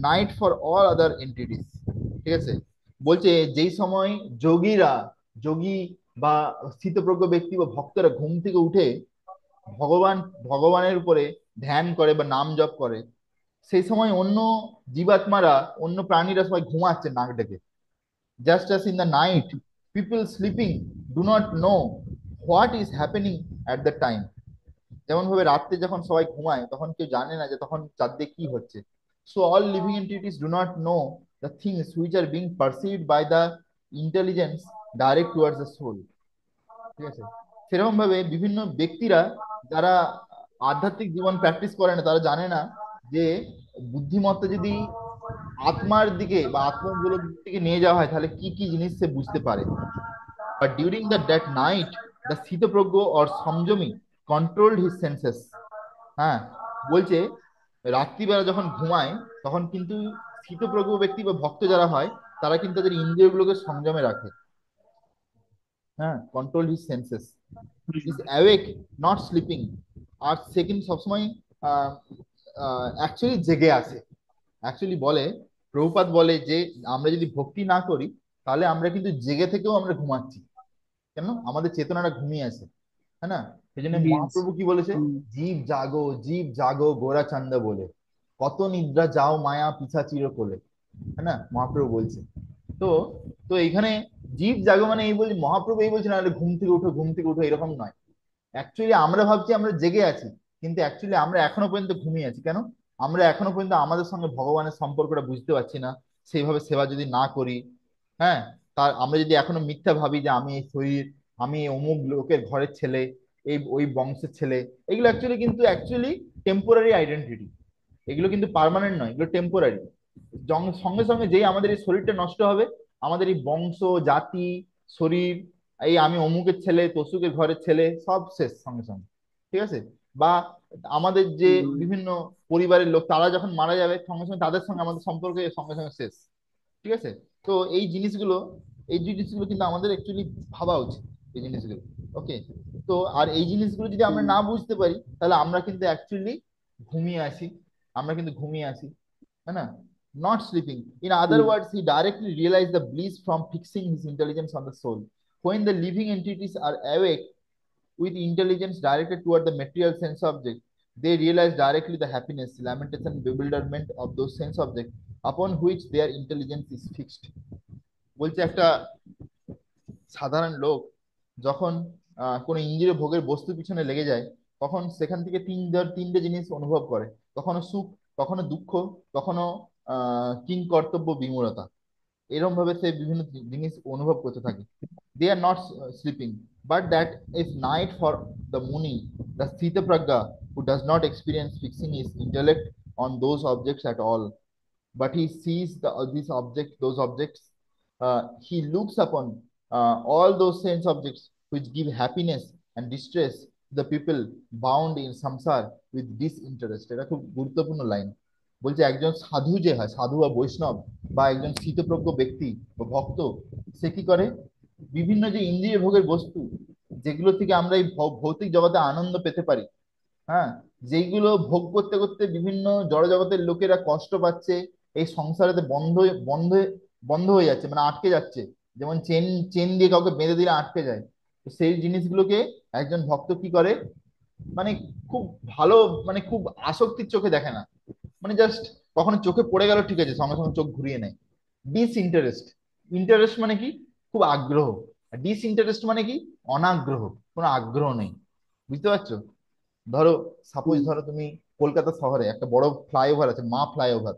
night for all other entities. ঠিক আছে? বলছে যেই সময় যোগীরা, যোগী বা স্থিতপ্রজ্ঞ ব্যক্তি বা ভক্তরা ঘুম থেকে উঠে ভগবান ভগবানের উপরে ধ্যান করে বা নাম জপ করে, সেই সময় অন্য জীবাত্মারা, অন্য প্রাণীরা সবাই ঘুমাচ্ছে নাক ডেকে। Just as in the night, people sleeping do not know what is happening at the time. যেমন ভাবে রাত্রে যখন সবাই ঘুমায় তখন কেউ জানে না যে তখন চারদিকে কি হচ্ছে। So all living entities do not know the things which are being perceived by the intelligence direct towards the soul. ঠিক আছে? সেরকম ভাবে বিভিন্ন ব্যক্তিরা যারা আধ্যাত্মিক জীবন প্র্যাকটিস করে না, তারা জানে না যে বুদ্ধিমত্তা যদি আত্মার দিকে বা আত্মগুলোর দিকে নিয়ে যাওয়া হয় তাহলে কি কি জিনিস সে বুঝতে পারে। But during that night the স্থিতপ্রজ্ঞ or সংযমী controlled his senses. হ্যাঁ, বলছে রাত্রিবেলা যখন ঘুমায় তখন কিন্তু স্থিতপ্রজ্ঞ ব্যক্তি বা ভক্ত যারা হয় তারা কিন্তু তাদের ইন্দ্রিয়গুলোকে সংযমে রাখে। হ্যাঁ, control his senses, is awake not sleeping. আর সে কিন্তু সবসময় অ্যাকচুয়ালি জেগে আছে। অ্যাকচুয়ালি বলে, প্রভুপাদ বলে যে আমরা যদি ভক্তি না করি তাহলে আমরা কিন্তু জেগে থেকেও আমরা ঘুমাচ্ছি। কেন? আমাদের চেতনাটা ঘুমিয়ে আছে। है ना? সেই জন্য মিনস। মহাপ্রভু কি বলেছে? হুম। জীব জাগো, জীব জাগো গোরা চান্দ বলে, কত নিদ্রা যাও মায়া পিছা চির কোলে। হ্যাঁ না, মহাপ্রভু বলছে। তো তো এখানে জীব জাগো মানে এই বলছি, মহাপ্রভু এই বলছে না আরে ঘুম থেকে উঠো, ঘুম থেকে উঠো, এরকম নয়। অ্যাকচুয়ালি আমরা ভাবছি আমরা জেগে আছি, কিন্তু অ্যাকচুয়ালি আমরা এখনো পর্যন্ত ঘুমিয়ে আছি। কেন? আমরা এখনো পর্যন্ত আমাদের সঙ্গে ভগবানের সম্পর্কটা বুঝতে পারছি না। সেইভাবে সেবা যদি না করি, হ্যাঁ, তার আমরা যদি এখনো মিথ্যা ভাবি যে আমি এই শরীর, আমি এই অমুক লোকের ঘরের ছেলে, এই ওই বংশের ছেলে, এগুলো অ্যাকচুয়ালি টেম্পোরারি আইডেন্টিটি। এগুলো কিন্তু পার্মানেন্ট নয়, এগুলো টেম্পোরারি। সঙ্গে সঙ্গে যেই আমাদের এই শরীরটা নষ্ট হবে, আমাদের এই বংশ, জাতি, শরীর, এই আমি অমুকের ছেলে, তসুকের ঘরের ছেলে, সব শেষ সঙ্গে সঙ্গে। ঠিক আছে? বা আমাদের যে হুম। বিভিন্ন পরিবারের লোক তারা যখন মারা যাবে সঙ্গে সঙ্গে তাদের সঙ্গে আমাদের সম্পর্কে সঙ্গে সঙ্গে শেষ। ঠিক আছে? তো এই জিনিসগুলো কিন্তু আমাদের অ্যাকচুয়ালি ভাবা উচিত, এই জিনিসগুলো। ওকে? তো আর এই জিনিসগুলো যদি আমরা হুম। না বুঝতে পারি তাহলে আমরা কিন্তু অ্যাকচুয়ালি ঘুমিয়ে আছি। আমরা কিন্তু ঘুমিয়ে আছি, है ना? Not sleeping. In other hmm. words, he directly realized the bliss from fixing his intelligence on the soul. When the living entities are awake with intelligence directed toward the material sense object, they realize directly the happiness, lamentation, bewilderment of those sense objects upon which their intelligence is fixed. বলছে একটা সাধারণ লোক যখন কোনো ইন্দ্রিয় ভোগের বস্তু পিছনে লেগে যায় তখন সেখান থেকে তিনটে জিনিস অনুভব করে। কখনো সুখ, কখনো দুঃখ, কখনো কিং কর্তব্য বিমূঢ়তা। এরকম ভাবে সে বিভিন্ন জিনিস অনুভব করতে থাকে। They are not sleeping, but that is night for the muni, the sthita prajna, who does not experience fixing his intellect on those objects at all, but he sees those objects. He looks upon all those sense objects which give happiness and distress to the people bound in samsar with disinterest. এটা খুব গুরুত্বপূর্ণ line. বলছে একজন সাধু যে হয়, সাধু বা বৈষ্ণব বা একজন স্থিতপ্রজ্ঞ ব্যক্তি বা ভক্ত, সে কি করে? বিভিন্ন যে ইন্দ্রিয় ভোগের বস্তু, যেগুলো থেকে আমরা এই ভৌতিক জগতে আনন্দ পেতে পারি, হ্যাঁ, যেইগুলো ভোগ করতে করতে বিভিন্ন জড়জগতের লোকেরা কষ্ট পাচ্ছে, এই সংসারেতে বন্ধ বন্ধ হয়ে যাচ্ছে, মানে আটকে যাচ্ছে। যেমন চেন চেন দিয়ে কাউকে বেঁধে দিলে আটকে যায়। তো সেই জিনিসগুলোকে একজন ভক্ত কি করে, মানে খুব ভালো, মানে খুব আসক্তির চোখে দেখে না। মানে জাস্ট কখনো চোখে পড়ে গেল ঠিক আছে, সঙ্গে সঙ্গে চোখ ঘুরিয়ে নেয়। ডিসইন্টারেস্ট। ইন্টারেস্ট মানে কি? খুব আগ্রহ। ডিসইন্টারেস্ট মানে কি? অনাগ্রহ, কোনো আগ্রহ নেই। বুঝতে পারছো? ধরো, সাপোজ হুম। ধরো তুমি কলকাতা শহরে একটা বড় ফ্লাইওভার আছে, মা ফ্লাইওভার।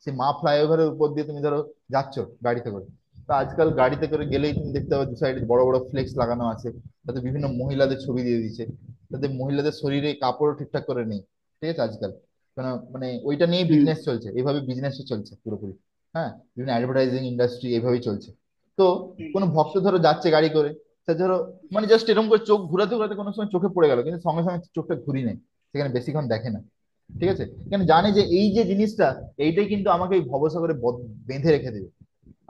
সেই মা ফ্লাইওভারের উপর দিয়ে তুমি ধরো যাচ্ছ গাড়িতে করে। তো আজকাল গাড়িতে করে গেলেই তুমি দেখতে পাবে দু সাইডে বড় বড় ফ্লেক্স লাগানো আছে, তাতে বিভিন্ন মহিলাদের ছবি দিয়ে দিচ্ছে। তাতে মহিলাদের শরীরে কাপড়ও ঠিকঠাক করে নেই। ঠিক আছে? আজকাল কেন, মানে ওইটা নিয়ে হুম। বিজনেস চলছে, এইভাবে বিজনেসও চলছে পুরোপুরি। হ্যাঁ, বিভিন্ন অ্যাডভার্টাইজিং ইন্ডাস্ট্রি এইভাবেই চলছে। তো কোনো ভক্ত ধরো যাচ্ছে গাড়ি করে, তা ধরো মানে জাস্ট এরকম করে চোখ ঘুরাতে ঘুরাতে কোনো সময় চোখে পড়ে গেল, কিন্তু সঙ্গে সঙ্গে চোখটা ঘুরি নেই, সেখানে বেশিক্ষণ দেখে না। ঠিক আছে, কেন জানে যে এই যে জিনিসটা, এইটাই কিন্তু আমাকে এই ভবসাগরে বেঁধে রেখে দেবে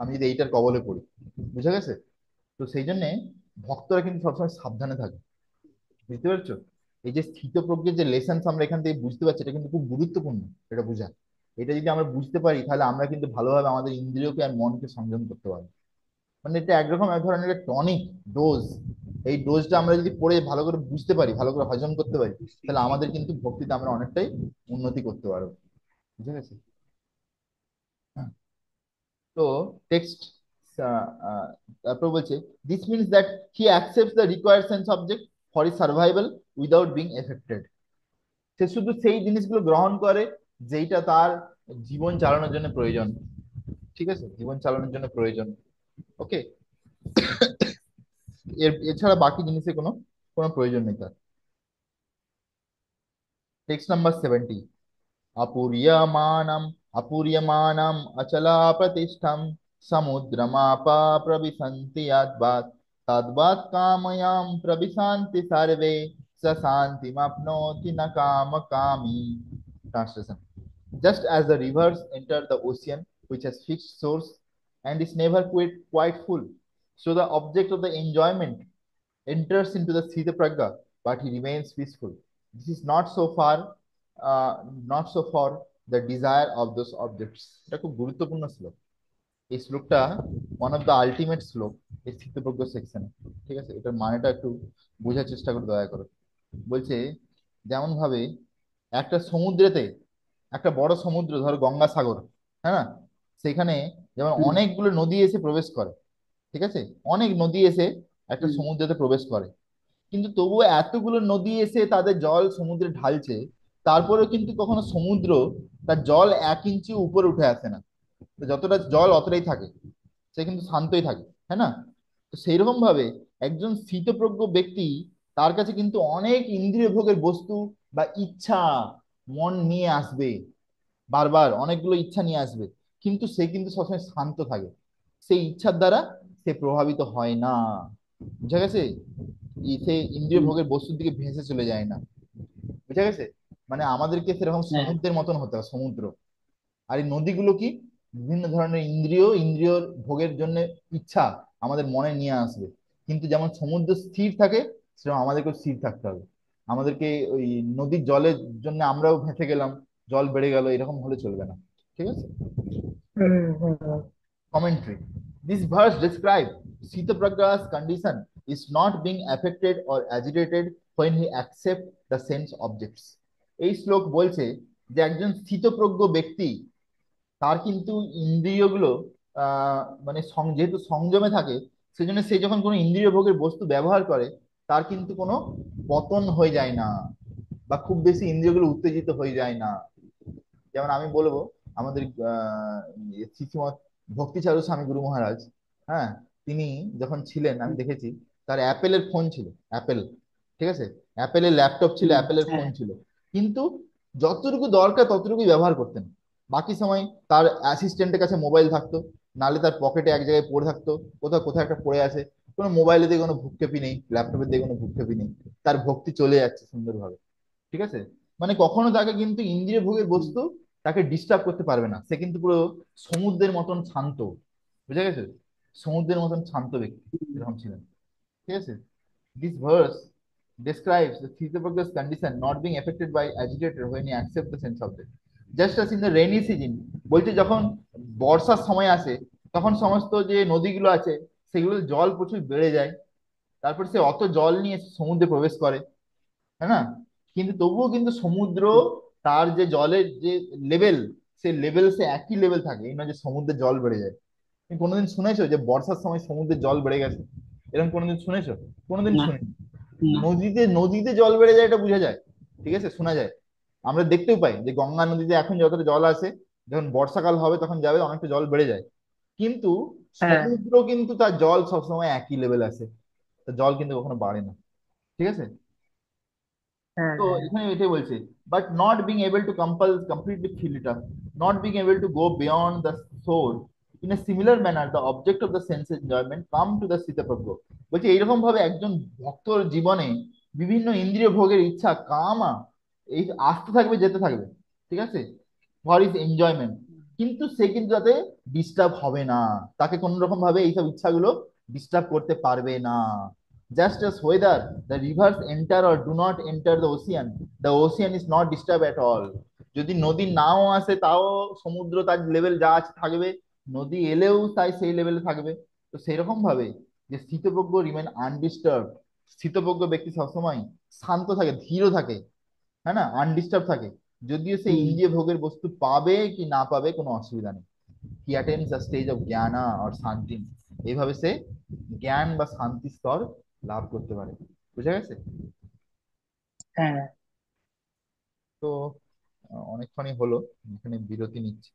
আমি যদি এইটার কবলে পড়ি। বুঝা গেছে? তো সেই জন্য ভক্তরা কিন্তু সবসময় সাবধানে থাকে। বুঝতে পারছো? এই যে স্থিতপ্রজ্ঞের যে লেসন্স আমরা এখান থেকে বুঝতে পারছি, এটা কিন্তু খুব গুরুত্বপূর্ণ। এটা বোঝা, এটা যদি আমরা বুঝতে পারি তাহলে আমরা কিন্তু ভালোভাবে আমাদের ইন্দ্রিয়কে আর মনকে সংযম করতে পারবো। মানে এটা একরকম এক ধরনের টনিক ডোজ। এই ডোজটা আমরা যদি পড়ে ভালো করে বুঝতে পারি, ভালো করে হজম করতে পারি, তাহলে আমাদের কিন্তু ভক্তিতে আমরা অনেকটাই উন্নতি করতে পারবো। বুঝে গেছে? তো টেক্সট তারপর বলছে, this means that he accepts the required sense object for is survival without being affected. সে শুধু সেই জিনিসগুলো গ্রহণ করে যেইটা তার জীবন চালানোর জন্য প্রয়োজন। ঠিক আছে, জীবন চালানোর জন্য প্রয়োজন। ওকে, এছাড়া বাকি জিনিসের কোনো কোনো প্রয়োজন নেই তার। টেক্সট নাম্বার 70, अपूर्यमाणम् अपूर्यमाणम् अचला प्रतिष्ठम् समुद्रमापा प्रविशन्ति यद्वात् तद्वात् कामयां प्रविशन्ति सर्वे स शान्तिमप्नोति न कामकामी। Translation: just as the rivers enter the ocean, which has fixed source and is never quite full, so the object of the enjoyment enters into the Sthita Pragya, but he remains peaceful. This is not so for the desire of those objects. এটা খুব গুরুত্বপূর্ণ শ্লোক। এই শ্লোকটা one of the ultimate শ্লোক এই স্থিতপ্রজ্ঞ সেকশনে। ঠিক আছে, এটার মানেটা একটু বোঝার চেষ্টা করে দয়া করে। বলছে যেমন ভাবে একটা সমুদ্রেতে, একটা বড় সমুদ্র ধরো গঙ্গাসাগর, হ্যাঁ না, সেখানে যেমন হুম অনেকগুলো নদী এসে প্রবেশ করে। ঠিক আছে, অনেক নদী এসে একটা হুম সমুদ্রেতে প্রবেশ করে, কিন্তু তবুও এতগুলো নদী এসে তাদের জল সমুদ্রে ঢালছে, তারপরেও কিন্তু কখনো সমুদ্র তার জল 1 ইঞ্চি উপরে উঠে আসে না। তো যতটা জল অতটাই থাকে, সে কিন্তু শান্তই থাকে, হ্যাঁ না? তো সেইরকম ভাবে একজন স্থিতপ্রজ্ঞ ব্যক্তি, তার কাছে কিন্তু অনেক ইন্দ্রিয় ভোগের বস্তু বা ইচ্ছা মন নিয়ে আসবে, বারবার অনেকগুলো ইচ্ছা নিয়ে আসবে, কিন্তু সে কিন্তু সবসময় শান্ত থাকে। সেই ইচ্ছার দ্বারা সে প্রভাবিত হয় না। বুঝা গেছে? সে ইন্দ্রিয় হুম। ভোগের বস্তুর দিকে ভেসে চলে যায় না। বুঝা গেছে? মানে আমাদেরকে সেরকম হ্যাঁ সমুদ্রের মতন হতে হবে, সমুদ্র। আর এই নদীগুলো কি, বিভিন্ন ধরনের ইন্দ্রিয় ভোগের জন্য ইচ্ছা আমাদের মনে নিয়ে আসবে, কিন্তু যেমন সমুদ্র স্থির থাকে, সেরকম আমাদেরকেও স্থির থাকতে হবে। আমাদেরকে ওই নদীর জলের জন্য আমরাও ভেসে গেলাম, জল বেড়ে গেল, এরকম হলে চলবে না। ঠিক আছে? হুম হুম Commentary. This verse describes Sitapragya's condition is not being affected or agitated when he accepts the sense objects. এই শ্লোক বলছে যে একজন স্থিতপ্রজ্ঞ ব্যক্তি, তার কিন্তু ইন্দ্রিয়গুলো মানে যেহেতু সংযমে থাকে, সেজন্য সে যখন কোনো ইন্দ্রিয় ভোগের বস্তু ব্যবহার করে, তার কিন্তু কোনো পতন হয়ে যায় না, বা খুব বেশি ইন্দ্রিয়গুলো উত্তেজিত হয়ে যায় না। যেমন আমি বলবো, আমাদের শ্রীশ্রীমৎ ভক্তিচারু স্বামী গুরু মহারাজ, হ্যাঁ, তিনি যখন ছিলেন আমি দেখেছি, তার অ্যাপেলের ফোন ছিল, অ্যাপেল। ঠিক আছে, অ্যাপেলের ল্যাপটপ ছিল, হুম। অ্যাপেলের ফোন হ্যাঁ ছিল, কিন্তু যতটুকু দরকার ততটুকুই ব্যবহার করতেন। বাকি সময় তার অ্যাসিস্ট্যান্টের কাছে মোবাইল থাকতো, নালে তার পকেটে এক জায়গায় পড়ে থাকতো, কোথাও কোথাও একটা পড়ে আছে। কোনো মোবাইলে দিয়ে কোনো ভূক্ষেপই নেই, ল্যাপটপের দিয়ে কোনো ভূক্ষেপই নেই, তার ভক্তি চলে যাচ্ছে সুন্দরভাবে। ঠিক আছে, মানে কখনো তাকে কিন্তু ইন্দ্রিয় ভোগের হুম বস্তু তাকে ডিস্টার্ব করতে পারবে না, সে কিন্তু পুরো সমুদ্রের মতন শান্ত। বুঝা গেছে? সমুদ্রের মতন শান্ত ব্যক্তি হুম এরকম ছিলেন। ঠিক আছে, this verse describes the Sthitapagya's condition not being affected by agitator when he accepts the sense object. Just as in the rainy season, বলছে যখন বর্ষার সময় আসে, তখন সমস্ত যে নদীগুলো আছে সেগুলোর জল প্রচুর বেড়ে যায়, তারপর সে অত জল নিয়ে সমুদ্রে প্রবেশ করে, তাই না? কিন্তু তবুও কিন্তু সমুদ্র, হুম। তার যে জলের যে লেভেল, সে লেভেল সে একই লেভেল থাকে, এই নয় যে সমুদ্রের জল বেড়ে যায়। তুমি কোনোদিন শুনেছো যে বর্ষার সময় সমুদ্রের জল বেড়ে গেছে? এরকম কোনোদিন শুনেছো? কোনোদিন না শুনিনি। না। নদীতে নদীতে জল বেড়ে যায় এটা বোঝা যায়, ঠিক আছে, শোনা যায়। আমরা দেখতেও পাই যে গঙ্গা নদীতে এখন যতটা জল আসে, যখন বর্ষাকাল হবে তখন যাবে অনেকটা জল বেড়ে যায়, কিন্তু হ্যাঁ সমুদ্র কিন্তু তার জল সবসময় একই লেভেল আসে, তার জল কিন্তু কখনো বাড়ে না। ঠিক আছে, হ্যাঁ তো হ্যাঁ এখানে এটাই বলছে, but not being able to compel completely fill it up, not being able to go beyond the soul, in a similar manner the object of the sense enjoyment come to the sthitaprajna. বলছে এইরকম ভাবে একজন ভক্তর জীবনে বিভিন্ন ইন্দ্রিয় ভোগের ইচ্ছা কামা এই আসতে থাকবে, যেতে থাকবে, ঠিক আছে, ফর ইজ এনজয়মেন্ট। কিন্তু সে কিন্তু তাতে ডিস্টার্ব হবে না, তাকে কোন রকম ভাবে এইসব ইচ্ছাগুলো ডিস্টার্ব করতে পারবে না। Just as whether the rivers enter or do not enter the ocean is not disturbed at all. যদি নদী নাও আসে তাও সমুদ্র তার লেভেল যা আছে থাকবে, নদী এলেও তাই সেই লেভেলে থাকবে। তো সেরকম ভাবে যে স্থিতপ্রজ্ঞ রিমেন আনডিস্টার্ব, স্থিতপ্রজ্ঞ ব্যক্তি সবসময় শান্ত থাকে, ধীর থাকে, হ্যাঁ না, আনডিস্টার্ব থাকে, যদিও সে হুম। ইন্দ্রিয় ভোগের বস্তু পাবে কি না পাবে কোনো অসুবিধা নেই। হি attains the stage of জ্ঞানা or শান্তি। এইভাবে সে জ্ঞান বা শান্তি স্তর লাভ করতে পারে। বুঝা গেছে? হ্যাঁ। তো অনেকক্ষণই হলো, এখানে বিরতি নিচ্ছি।